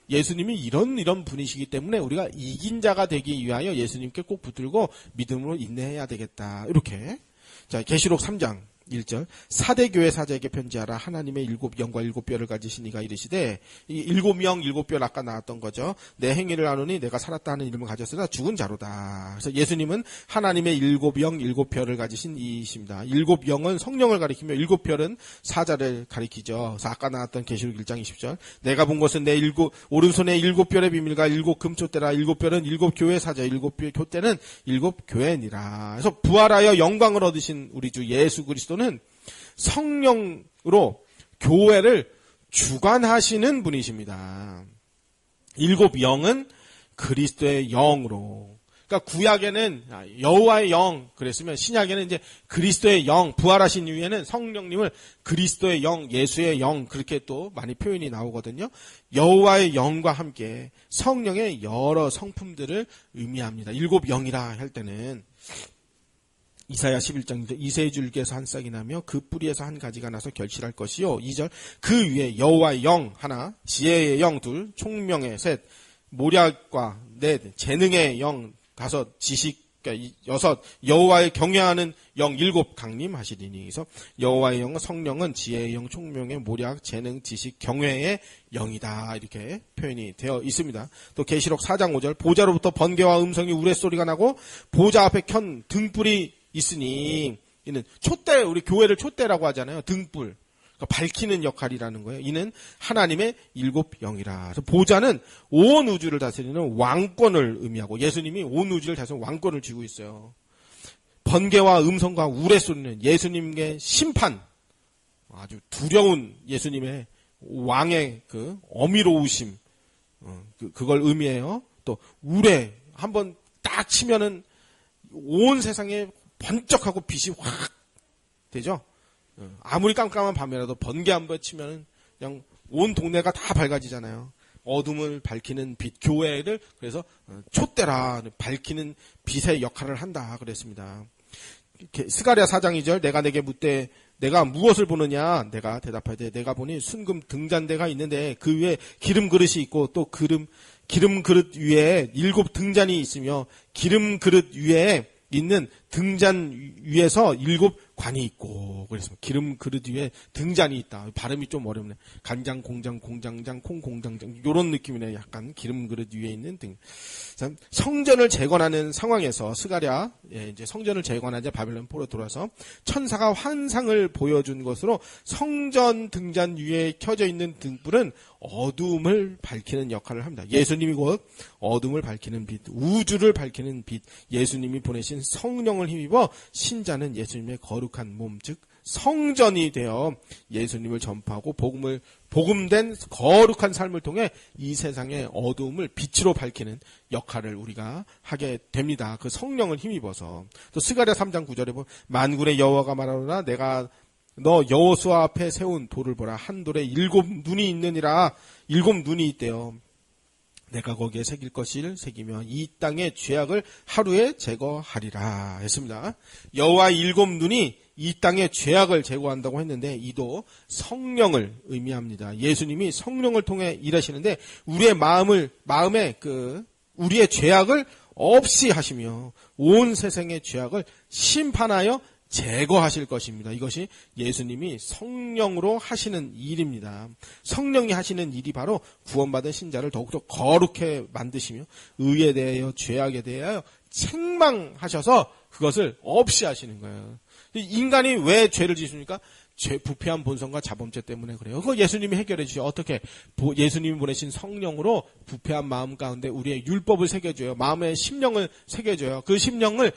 예수님이 이런 분이시기 때문에 우리가 이긴 자가 되기 위하여 예수님께 꼭 붙들고 믿음으로 인내해야 되겠다. 이렇게. 자, 계시록 3장 1절. 사대교회 사자에게 편지하라. 하나님의 일곱 영과 일곱 뼈를 가지신 이가 이르시되, 이 일곱 영 일곱 뼈 아까 나왔던 거죠. 내 행위를 아노니 내가 살았다 하는 이름을 가졌으나 죽은 자로다. 그래서 예수님은 하나님의 일곱 영 일곱 뼈를 가지신 이이십니다. 일곱 영은 성령을 가리키며 일곱 뼈는 사자를 가리키죠. 그래서 아까 나왔던 계시록 1장 20절. 내가 본 것은 내 오른손에 일곱 뼈의 비밀과 일곱 금촛대라. 일곱 뼈는 일곱 교회 사자, 일곱 뼈의 촛대는 일곱 교회니라. 그래서 부활하여 영광을 얻으신 우리 주 예수 그리스도는 성령으로 교회를 주관하시는 분이십니다. 일곱 영은 그리스도의 영으로. 그러니까 구약에는 여호와의 영 그랬으면 신약에는 이제 그리스도의 영, 부활하신 이후에는 성령님을 그리스도의 영, 예수의 영 그렇게 또 많이 표현이 나오거든요. 여호와의 영과 함께 성령의 여러 성품들을 의미합니다. 일곱 영이라 할 때는 이사야 11장인데 이새의 줄기에서 한 싹이 나며 그 뿌리에서 한 가지가 나서 결실할 것이요. 2절. 그 위에 여호와의 영 하나, 지혜의 영 둘, 총명의 셋, 모략과 넷, 재능의 영 다섯, 지식 여섯, 여호와의 경외하는 영 일곱 강림하시리니. 그래서 여호와의 영은 성령은 지혜의 영, 총명의 모략, 재능, 지식, 경외의 영이다. 이렇게 표현이 되어 있습니다. 또 계시록 4장 5절. 보좌로부터 번개와 음성이 우레소리가 나고 보좌 앞에 켠 등불이 있으니. 이는 촛대, 우리 교회를 촛대라고 하잖아요. 등불. 그러니까 밝히는 역할이라는 거예요. 이는 하나님의 일곱 영이라. 그래서 보좌는 온 우주를 다스리는 왕권을 의미하고 예수님이 온 우주를 다스리는 왕권을 쥐고 있어요. 번개와 음성과 우레소리는 예수님의 심판, 아주 두려운 예수님의 왕의 그 어미로우심, 그걸 의미해요. 또 우레 한번 딱 치면은 온 세상에 번쩍하고 빛이 확 되죠. 아무리 깜깜한 밤이라도 번개 한 번 치면은 그냥 온 동네가 다 밝아지잖아요. 어둠을 밝히는 빛, 교회를 그래서 촛대라, 밝히는 빛의 역할을 한다 그랬습니다. 스가랴 4장 2절. 내가 내게 묻되 내가 무엇을 보느냐? 내가 대답하되 내가 보니 순금 등잔대가 있는데 그 위에 기름 그릇이 있고 또 기름 그릇 위에 일곱 등잔이 있으며 기름 그릇 위에 있는 등잔 위에서 일곱 관이 있고. 그래서 기름 그릇 위에 등잔이 있다. 발음이 좀 어렵네. 간장, 공장, 공장장, 콩, 공장장 이런 느낌이네. 약간 기름 그릇 위에 있는 등. 성전을 재건하는 상황에서 스가랴 이제 성전을 재건하자 바벨론 포로 돌아서 천사가 환상을 보여준 것으로 성전 등잔 위에 켜져 있는 등불은 어둠을 밝히는 역할을 합니다. 예수님이 곧 어둠을 밝히는 빛, 우주를 밝히는 빛, 예수님이 보내신 성령을 힘입어 신자는 예수님의 거룩한 몸, 즉 성전이 되어 예수님을 전파하고 복음된 거룩한 삶을 통해 이 세상의 어두움을 빛으로 밝히는 역할을 우리가 하게 됩니다. 그 성령을 힘입어서. 또 스가랴 3장 9절에 보면 만군의 여호와가 말하노라 내가 너 여호수아 앞에 세운 돌을 보라. 한 돌에 7눈이 있느니라. 7눈이 있대요. 내가 거기에 새길 것을 새기며 이 땅의 죄악을 하루에 제거하리라 했습니다. 여호와의 7눈이 이 땅의 죄악을 제거한다고 했는데 이도 성령을 의미합니다. 예수님이 성령을 통해 일하시는데 우리의 마음에 우리의 죄악을 없이 하시며 온 세상의 죄악을 심판하여 제거하실 것입니다. 이것이 예수님이 성령으로 하시는 일입니다. 성령이 하시는 일이 바로 구원받은 신자를 더욱더 거룩해 만드시며 의에 대하여 죄악에 대하여 책망하셔서 그것을 없이 하시는 거예요. 인간이 왜 죄를 짓습니까? 부패한 본성과 자범죄 때문에 그래요. 그거 예수님이 해결해 주죠. 어떻게? 예수님이 보내신 성령으로 부패한 마음 가운데 우리의 율법을 새겨줘요. 마음의 심령을 새겨줘요. 그 심령을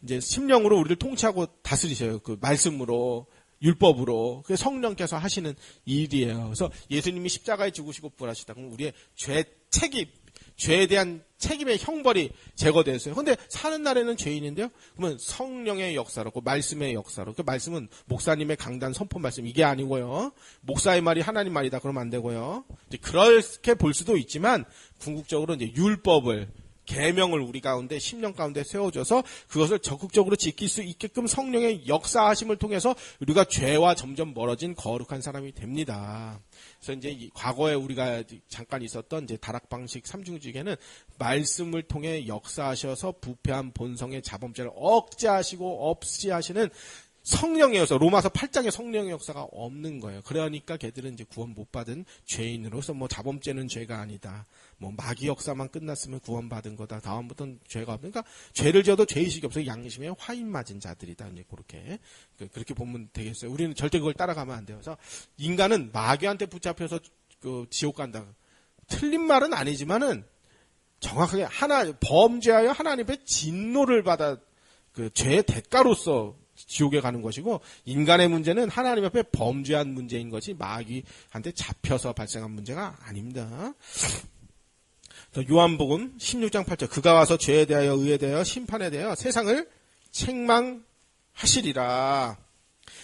이제 심령으로 우리를 통치하고 다스리셔요. 그 말씀으로, 율법으로. 그게 성령께서 하시는 일이에요. 그래서 예수님이 십자가에 죽으시고 부활하시다. 그럼 우리의 죄에 대한 책임의 형벌이 제거되었어요. 그런데 사는 날에는 죄인인데요. 그러면 성령의 역사로, 그 말씀의 역사로, 그 말씀은 목사님의 강단 선포 말씀 이게 아니고요. 목사의 말이 하나님 말이다 그러면 안 되고요. 이제 그렇게 볼 수도 있지만 궁극적으로 이제 율법을 계명을 우리 가운데 심령 가운데 세워줘서 그것을 적극적으로 지킬 수 있게끔 성령의 역사하심을 통해서 우리가 죄와 점점 멀어진 거룩한 사람이 됩니다. 그래서 이제 과거에 우리가 잠깐 있었던 이제 다락방식 삼중직에는 말씀을 통해 역사하셔서 부패한 본성의 자범죄를 억제하시고 없이 하시는 성령의 역사, 로마서 8장에 성령의 역사가 없는 거예요. 그러니까 걔들은 이제 구원 못 받은 죄인으로서 자범죄는 죄가 아니다. 마귀 역사만 끝났으면 구원받은 거다. 다음부터는 죄가 없다. 그러니까 죄를 지어도 죄의식이 없어서 양심에 화인 맞은 자들이다. 이제 그렇게 보면 되겠어요. 우리는 절대 그걸 따라가면 안 돼요. 그래서 인간은 마귀한테 붙잡혀서 지옥 간다. 틀린 말은 아니지만은 정확하게 범죄하여 하나님의 진노를 받아 죄의 대가로서 지옥에 가는 것이고 인간의 문제는 하나님 앞에 범죄한 문제인 것이 마귀한테 잡혀서 발생한 문제가 아닙니다. 요한복음 16장 8절 그가 와서 죄에 대하여 의에 대하여 심판에 대하여 세상을 책망하시리라.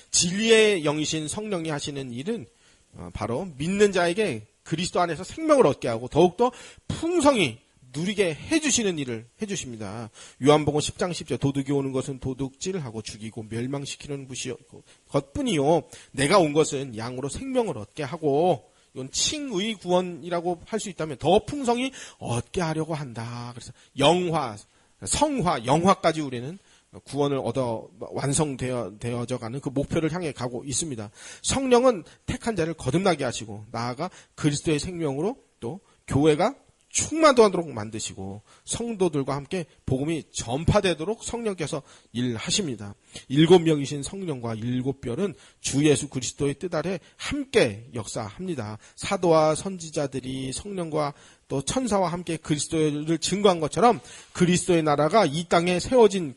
진리의 영이신 성령이 하시는 일은 바로 믿는 자에게 그리스도 안에서 생명을 얻게 하고 더욱더 풍성히 누리게 해주시는 일을 해주십니다. 요한복음 10장 10절 도둑이 오는 것은 도둑질하고 죽이고 멸망시키는 것뿐이요 내가 온 것은 양으로 생명을 얻게 하고 이건 칭의 구원이라고 할 수 있다면 더 풍성히 얻게 하려고 한다. 그래서 성화, 영화까지 우리는 구원을 얻어 완성되어져가는 그 목표를 향해 가고 있습니다. 성령은 택한 자를 거듭나게 하시고 나아가 그리스도의 생명으로 또 교회가 충만하도록 만드시고 성도들과 함께 복음이 전파되도록 성령께서 일하십니다. 7명이신 성령과 7별은 주 예수 그리스도의 뜻 아래 함께 역사합니다. 사도와 선지자들이 성령과 또 천사와 함께 그리스도를 증거한 것처럼 그리스도의 나라가 이 땅에 세워진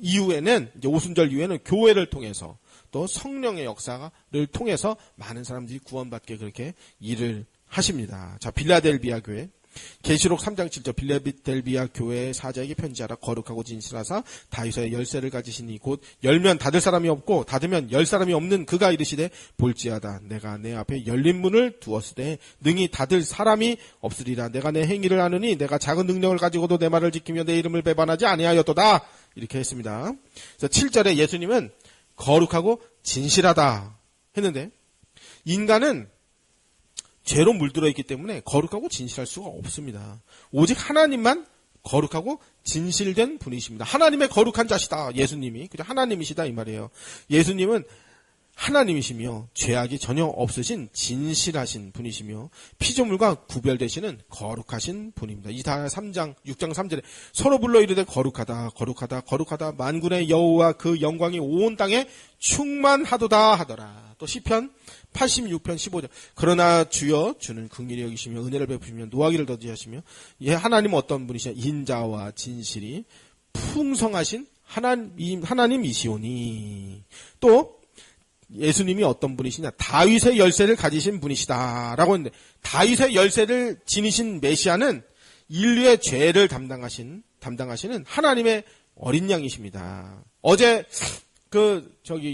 이후에는 이제 오순절 이후에는 교회를 통해서 또 성령의 역사를 통해서 많은 사람들이 구원받게 그렇게 일을 하십니다. 자, 빌라델비아 교회 계시록 3장 7절 빌라델비아 교회의 사자에게 편지하라. 거룩하고 진실하사 다윗의 열쇠를 가지시니 곧 열면 닫을 사람이 없고 닫으면 열 사람이 없는 그가 이르시되 볼지어다 내가 내 앞에 열린 문을 두었으되 능히 닫을 사람이 없으리라. 내가 내 행위를 아느니 내가 작은 능력을 가지고도 내 말을 지키며 내 이름을 배반하지 아니하였도다. 이렇게 했습니다. 그래서 7절에 예수님은 거룩하고 진실하다 했는데 인간은 죄로 물들어 있기 때문에 거룩하고 진실할 수가 없습니다. 오직 하나님만 거룩하고 진실된 분이십니다. 하나님의 거룩한 자시다. 예수님이. 그죠? 하나님이시다 이 말이에요. 예수님은 하나님이시며 죄악이 전혀 없으신 진실하신 분이시며 피조물과 구별되시는 거룩하신 분입니다. 이사야 3장 6장 3절에 서로 불러 이르되 거룩하다 거룩하다 거룩하다 만군의 여호와 그 영광이 온 땅에 충만하도다 하더라. 또 시편 86편 15절 그러나 주여 주는 긍휼히 여기시며 은혜를 베푸시며 노하기를 더디하시며 하나님은 어떤 분이시냐 인자와 진실이 풍성하신 하나님이시오니 또 예수님이 어떤 분이시냐 다윗의 열쇠를 가지신 분이시다라고 했는데 다윗의 열쇠를 지니신 메시아는 인류의 죄를 담당하시는 하나님의 어린 양이십니다. 어제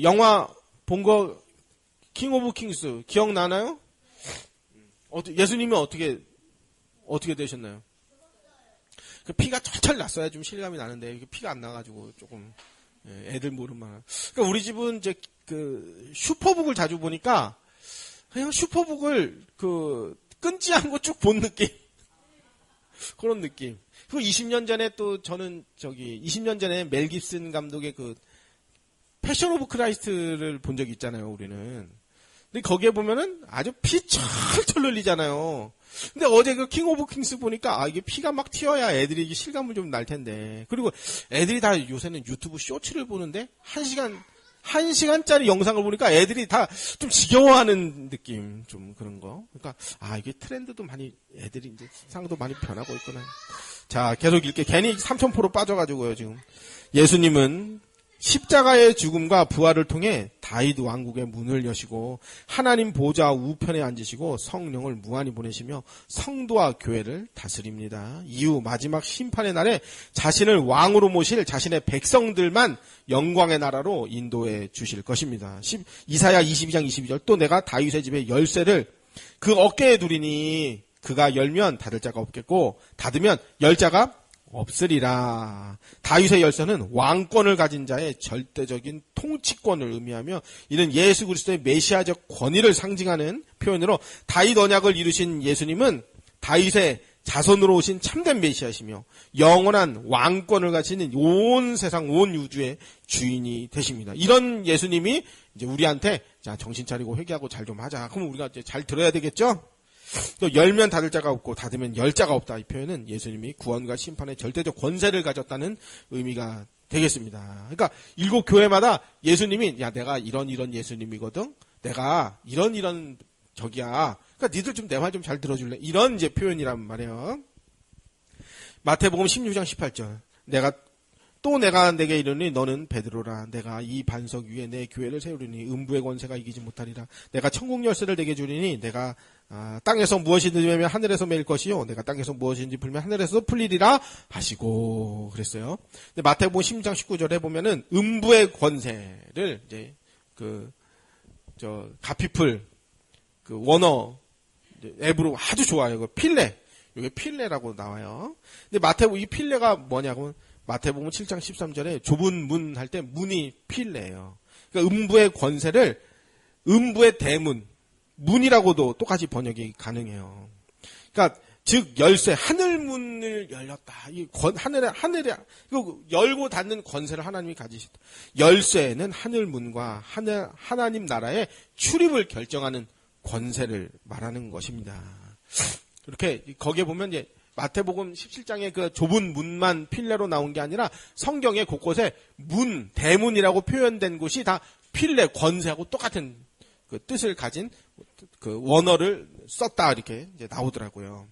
영화 본 거 킹 오브 킹스 기억나나요? 예수님이 어떻게 되셨나요? 그 피가 철철 났어야 좀 실감이 나는데 이게 피가 안 나가지고 조금 애들 모르만. 그러니까 우리 집은 이제 그 슈퍼북을 자주 보니까 그냥 슈퍼북을 끊지 않고 쭉 본 느낌. 그런 느낌. 그 20년 전에 또 저는 20년 전에 멜 깁슨 감독의 그 패션 오브 크라이스트를 본 적이 있잖아요, 우리는. 근데 거기에 보면은 아주 피 철철 흘리잖아요. 근데 어제 그 킹 오브 킹스 보니까 이게 피가 막 튀어야 애들이 이게 실감을 좀 날 텐데. 그리고 애들이 다 요새는 유튜브 쇼츠를 보는데 1시간짜리 영상을 보니까 애들이 다 좀 지겨워하는 느낌, 좀 그런 거. 그러니까, 이게 트렌드도 많이, 애들이 이제 상도 많이 변하고 있구나. 자, 계속 읽게. 괜히 삼천포로 빠져가지고요, 지금. 예수님은 십자가의 죽음과 부활을 통해 다윗 왕국의 문을 여시고 하나님 보좌 우편에 앉으시고 성령을 무한히 보내시며 성도와 교회를 다스립니다. 이후 마지막 심판의 날에 자신을 왕으로 모실 자신의 백성들만 영광의 나라로 인도해 주실 것입니다. 이사야 22장 22절 또 내가 다윗의 집의 열쇠를 그 어깨에 두리니 그가 열면 닫을 자가 없겠고 닫으면 열 자가 없으리라. 다윗의 열쇠는 왕권을 가진 자의 절대적인 통치권을 의미하며 이는 예수 그리스도의 메시아적 권위를 상징하는 표현으로 다윗 언약을 이루신 예수님은 다윗의 자손으로 오신 참된 메시아시며 영원한 왕권을 가지는 온 세상 온 우주의 주인이 되십니다. 이런 예수님이 이제 우리한테 자 정신 차리고 회개하고 잘 좀 하자. 그럼 우리가 이제 잘 들어야 되겠죠? 또 열면 닫을 자가 없고 닫으면 열 자가 없다. 이 표현은 예수님이 구원과 심판의 절대적 권세를 가졌다는 의미가 되겠습니다. 그러니까 일곱 교회마다 예수님이 야 내가 이런 예수님이거든. 내가 이런 저기야. 그러니까 니들 좀 내 말 좀 잘 들어줄래? 이런 이제 표현이란 말이에요. 마태복음 16장 18절. 내가 내게 이르니 너는 베드로라. 내가 이 반석 위에 내 교회를 세우리니 음부의 권세가 이기지 못하리라. 내가 천국 열쇠를 내게 주리니 내가 땅에서 무엇이든지 매면 하늘에서 매일 것이요 내가 땅에서 무엇이든지 풀면 하늘에서 풀리리라 하시고 그랬어요. 근데 마태복음 16장 19절에 보면은 음부의 권세를 이제 가피풀 원어 앱으로 아주 좋아요. 필레. 이게 필레라고 나와요. 근데 마태복음 이 필레가 뭐냐고 마태복음 7장 13절에 좁은 문 할 때 문이 필레예요. 그러니까 음부의 권세를 음부의 대문, 문이라고도 똑같이 번역이 가능해요. 그러니까 즉 열쇠 하늘 문을 열렸다. 이 하늘에 이거 열고 닫는 권세를 하나님이 가지셨다. 열쇠는 하늘 문과 하나님 나라의 출입을 결정하는 권세를 말하는 것입니다. 이렇게 거기에 보면 이제 마태복음 17장의 그 좁은 문만 필레로 나온 게 아니라 성경의 곳곳에 문, 대문이라고 표현된 곳이 다 필레, 권세하고 똑같은 그 뜻을 가진 그 원어를 썼다 이렇게 이제 나오더라고요.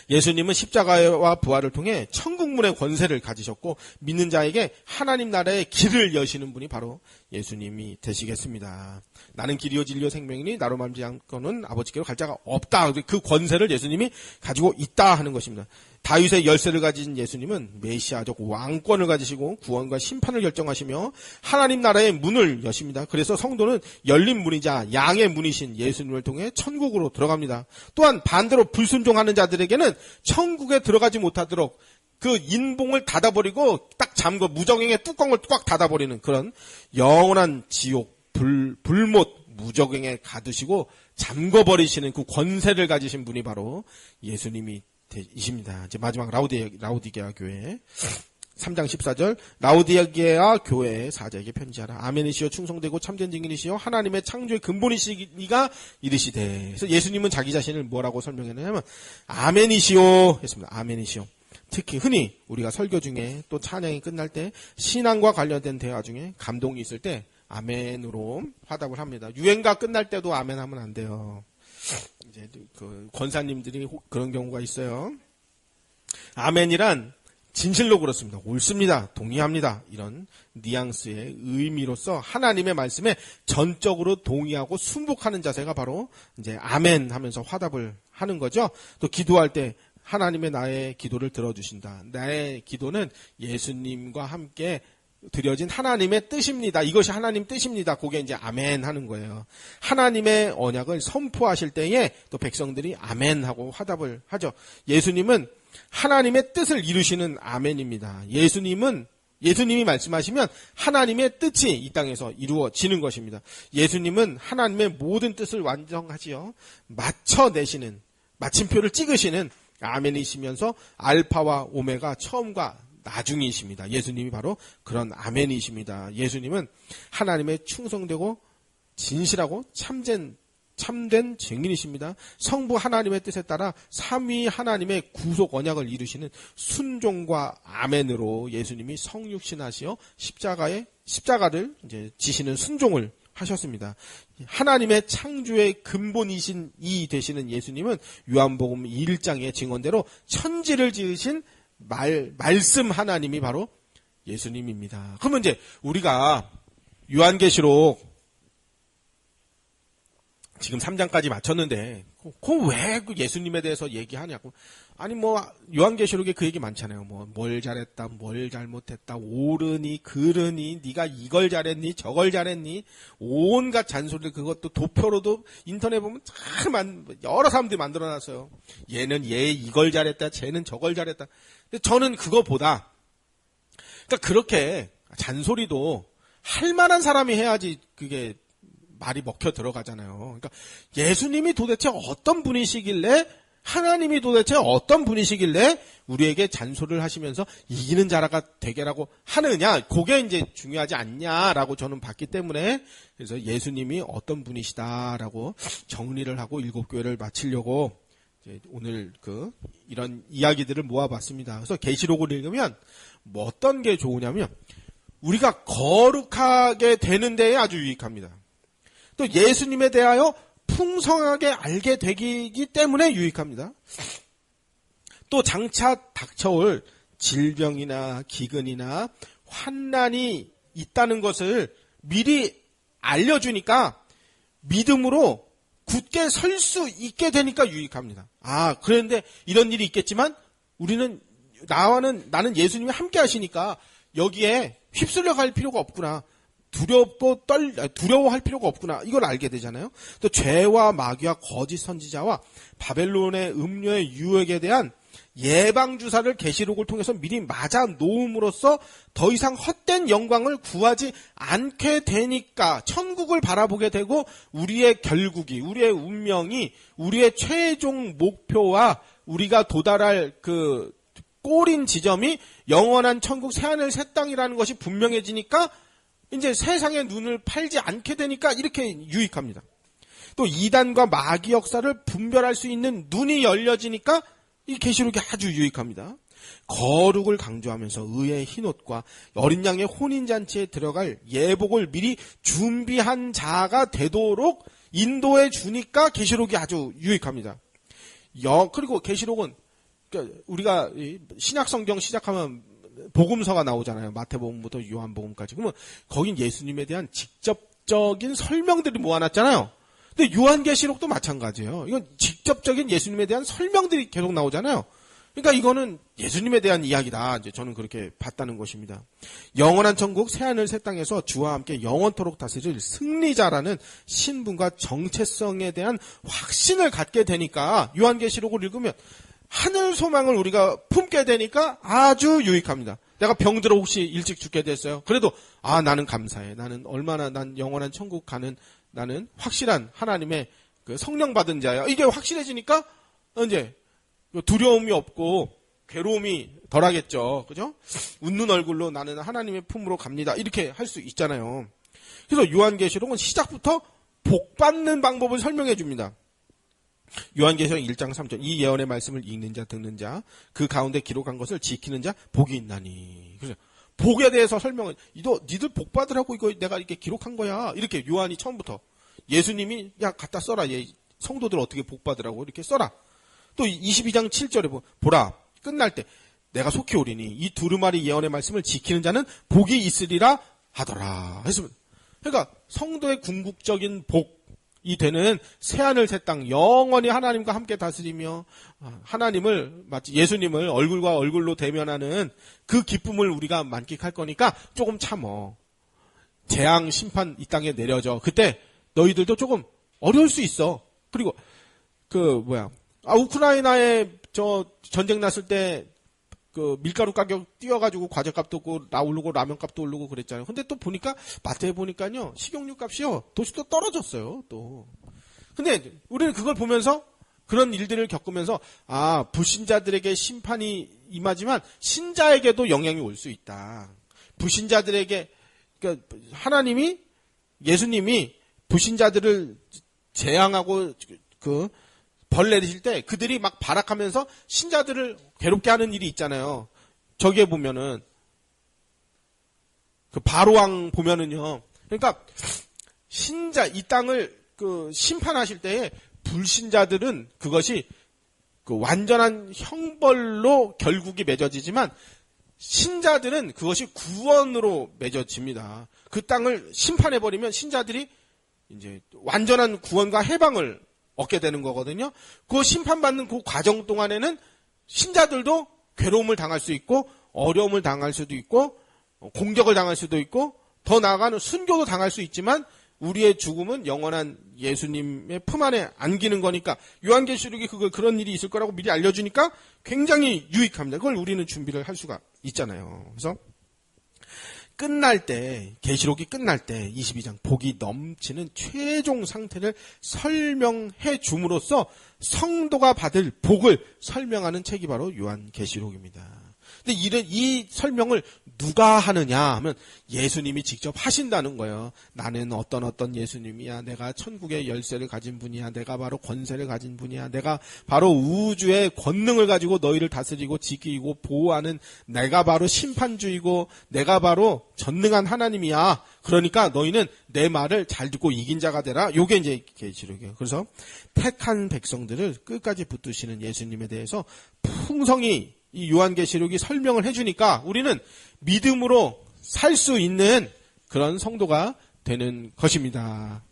예수님은 십자가와 부활을 통해 천국문의 권세를 가지셨고 믿는 자에게 하나님 나라의 길을 여시는 분이 바로 예수님이 되시겠습니다. 나는 길이요 진리요 생명이니 나로 말미암지 않고는 아버지께로 갈 자가 없다. 그 권세를 예수님이 가지고 있다 하는 것입니다. 다윗의 열쇠를 가진 예수님은 메시아적 왕권을 가지시고 구원과 심판을 결정하시며 하나님 나라의 문을 여십니다. 그래서 성도는 열린 문이자 양의 문이신 예수님을 통해 천국으로 들어갑니다. 또한 반대로 불순종하는 자들에게는 천국에 들어가지 못하도록 그 인봉을 닫아버리고 딱 잠궈 무적행의 뚜껑을 꽉 닫아버리는 그런 영원한 지옥 불못 무적행에 가두시고 잠궈버리시는 그 권세를 가지신 분이 바로 예수님이 이십니다. 이제 마지막 라우디게아 교회 3장 14절 라우디게아 교회의 사자에게 편지하라. 아멘이시여 충성되고 참된 증인이시여 하나님의 창조의 근본이시니가 이르시되. 그래서 예수님은 자기 자신을 뭐라고 설명했냐면 아멘이시여 했습니다. 아멘이시여. 특히 흔히 우리가 설교 중에 또 찬양이 끝날 때 신앙과 관련된 대화 중에 감동이 있을 때 아멘으로 화답을 합니다. 유행가 끝날 때도 아멘 하면 안 돼요. 이제 그 권사님들이 그런 경우가 있어요. 아멘이란 진실로 그렇습니다. 옳습니다. 동의합니다. 이런 뉘앙스의 의미로서 하나님의 말씀에 전적으로 동의하고 순복하는 자세가 바로 이제 아멘 하면서 화답을 하는 거죠. 또 기도할 때 하나님의 나의 기도를 들어주신다. 나의 기도는 예수님과 함께 드려진 하나님의 뜻입니다. 이것이 하나님 뜻입니다. 그게 이제 아멘 하는 거예요. 하나님의 언약을 선포하실 때에 또 백성들이 아멘 하고 화답을 하죠. 예수님은 하나님의 뜻을 이루시는 아멘입니다. 예수님이 말씀하시면 하나님의 뜻이 이 땅에서 이루어지는 것입니다. 예수님은 하나님의 모든 뜻을 완성하시어 맞춰내시는, 마침표를 찍으시는 아멘이시면서 알파와 오메가, 처음과 나중이십니다. 예수님이 바로 그런 아멘이십니다. 예수님은 하나님의 충성되고 진실하고 참된 증인이십니다. 성부 하나님의 뜻에 따라 삼위 하나님의 구속 언약을 이루시는 순종과 아멘으로 예수님이 성육신하시어 십자가를 이제 지시는 순종을 하셨습니다. 하나님의 창조의 근본이신 이 되시는 예수님은 요한복음 1장의 증언대로 천지를 지으신 말씀 하나님이 바로 예수님입니다. 그러면 이제 우리가 요한계시록 지금 3장까지 마쳤는데 왜 예수님에 대해서 얘기하냐고. 아니 요한계시록에 그 얘기 많잖아요. 뭘 잘했다, 뭘 잘못했다, 옳으니 그르니, 네가 이걸 잘했니 저걸 잘했니, 온갖 잔소리를, 그것도 도표로도 인터넷 보면 참 여러 사람들이 만들어놨어요. 얘는 얘 이걸 잘했다, 쟤는 저걸 잘했다. 근데 저는 그거보다, 그러니까 그렇게 잔소리도 할 만한 사람이 해야지 그게 말이 먹혀 들어가잖아요. 그러니까 예수님이 도대체 어떤 분이시길래, 하나님이 도대체 어떤 분이시길래 우리에게 잔소리를 하시면서 이기는 자라가 되게라고 하느냐, 그게 이제 중요하지 않냐라고 저는 봤기 때문에, 그래서 예수님이 어떤 분이시다라고 정리를 하고 7교회를 마치려고 이제 오늘 이런 이야기들을 모아봤습니다. 그래서 계시록을 읽으면 어떤 게 좋으냐면 우리가 거룩하게 되는 데에 아주 유익합니다. 또 예수님에 대하여 풍성하게 알게 되기 때문에 유익합니다. 또 장차 닥쳐올 질병이나 기근이나 환난이 있다는 것을 미리 알려주니까 믿음으로 굳게 설 수 있게 되니까 유익합니다. 그런데 이런 일이 있겠지만 나는 예수님이 함께 하시니까 여기에 휩쓸려 갈 필요가 없구나. 두려워할 필요가 없구나. 이걸 알게 되잖아요. 또 죄와 마귀와 거짓 선지자와 바벨론의 음료의 유혹에 대한 예방주사를 계시록을 통해서 미리 맞아 놓음으로써 더 이상 헛된 영광을 구하지 않게 되니까 천국을 바라보게 되고 우리의 결국이, 우리의 운명이, 우리의 최종 목표와 우리가 도달할 꼴인 지점이 영원한 천국 새하늘 새 땅이라는 것이 분명해지니까 이제 세상의 눈을 팔지 않게 되니까 이렇게 유익합니다. 또 이단과 마귀 역사를 분별할 수 있는 눈이 열려지니까 이 계시록이 아주 유익합니다. 거룩을 강조하면서 의의 흰옷과 어린 양의 혼인잔치에 들어갈 예복을 미리 준비한 자가 되도록 인도해 주니까 계시록이 아주 유익합니다. 그리고 계시록은 우리가 신약성경 시작하면 복음서가 나오잖아요. 마태복음부터 요한복음까지. 그러면 거긴 예수님에 대한 직접적인 설명들이 모아놨잖아요. 근데 요한계시록도 마찬가지예요. 이건 직접적인 예수님에 대한 설명들이 계속 나오잖아요. 그러니까 이거는 예수님에 대한 이야기다. 이제 저는 그렇게 봤다는 것입니다. 영원한 천국 새하늘 새 땅에서 주와 함께 영원토록 다스릴 승리자라는 신분과 정체성에 대한 확신을 갖게 되니까 요한계시록을 읽으면 하늘 소망을 우리가 품게 되니까 아주 유익합니다. 내가 병들어 혹시 일찍 죽게 됐어요. 그래도 나는 감사해. 난 영원한 천국 가는, 나는 확실한 하나님의 성령 받은 자야. 이게 확실해지니까 이제 두려움이 없고 괴로움이 덜하겠죠. 그죠? 웃는 얼굴로 나는 하나님의 품으로 갑니다. 이렇게 할 수 있잖아요. 그래서 요한계시록은 시작부터 복 받는 방법을 설명해 줍니다. 요한계시록 1장 3절 이 예언의 말씀을 읽는 자 듣는 자 그 가운데 기록한 것을 지키는 자 복이 있나니. 그래서 복에 대해서 설명을 니들 복 받으라고 이거 내가 이렇게 기록한 거야. 이렇게 요한이 처음부터 예수님이 갖다 써라. 성도들 어떻게 복 받으라고 이렇게 써라. 또 22장 7절에 보라 끝날 때 내가 속히 오리니 이 두루마리 예언의 말씀을 지키는 자는 복이 있으리라 하더라. 했습니다. 그러니까 성도의 궁극적인 복, 되는 새하늘 새 땅 영원히 하나님과 함께 다스리며 하나님을 마치 예수님을 얼굴과 얼굴로 대면하는 그 기쁨을 우리가 만끽할 거니까 조금 참어. 재앙 심판 이 땅에 내려져. 그때 너희들도 조금 어려울 수 있어. 그리고 우크라이나에 전쟁 났을 때 그 밀가루 가격 뛰어가지고 과자값도 오르고 라면값도 오르고 그랬잖아요. 근데 또 보니까 마트에 보니까요 식용유 값이요 도시도 떨어졌어요 또. 근데 우리는 그걸 보면서 그런 일들을 겪으면서 불신자들에게 심판이 임하지만 신자에게도 영향이 올 수 있다. 불신자들에게 그러니까 하나님이 예수님이 불신자들을 재앙하고 벌 내리실 때 그들이 막 발악하면서 신자들을 괴롭게 하는 일이 있잖아요. 저기에 보면은 그 바로왕 보면은요. 그러니까 신자 이 땅을 심판하실 때에 불신자들은 그것이 완전한 형벌로 결국이 맺어지지만 신자들은 그것이 구원으로 맺어집니다. 그 땅을 심판해버리면 신자들이 이제 완전한 구원과 해방을 얻게 되는 거거든요. 그 심판받는 그 과정 동안에는 신자들도 괴로움을 당할 수 있고 어려움을 당할 수도 있고 공격을 당할 수도 있고 더 나아가는 순교도 당할 수 있지만 우리의 죽음은 영원한 예수님의 품 안에 안기는 거니까 요한계시록이 그런 일이 있을 거라고 미리 알려주니까 굉장히 유익합니다. 그걸 우리는 준비를 할 수가 있잖아요. 그래서 끝날 때 계시록이 끝날 때 22장 복이 넘치는 최종 상태를 설명해 줌으로써 성도가 받을 복을 설명하는 책이 바로 요한계시록입니다. 근데 이 설명을 누가 하느냐 하면 예수님이 직접 하신다는 거예요. 나는 어떤 예수님이야. 내가 천국의 열쇠를 가진 분이야. 내가 바로 권세를 가진 분이야. 내가 바로 우주의 권능을 가지고 너희를 다스리고 지키고 보호하는 내가 바로 심판주이고 내가 바로 전능한 하나님이야. 그러니까 너희는 내 말을 잘 듣고 이긴 자가 되라. 요게 이제 계시록이에요. 그래서 택한 백성들을 끝까지 붙드시는 예수님에 대해서 풍성히 이 요한계시록이 설명을 해주니까 우리는 믿음으로 살 수 있는 그런 성도가 되는 것입니다.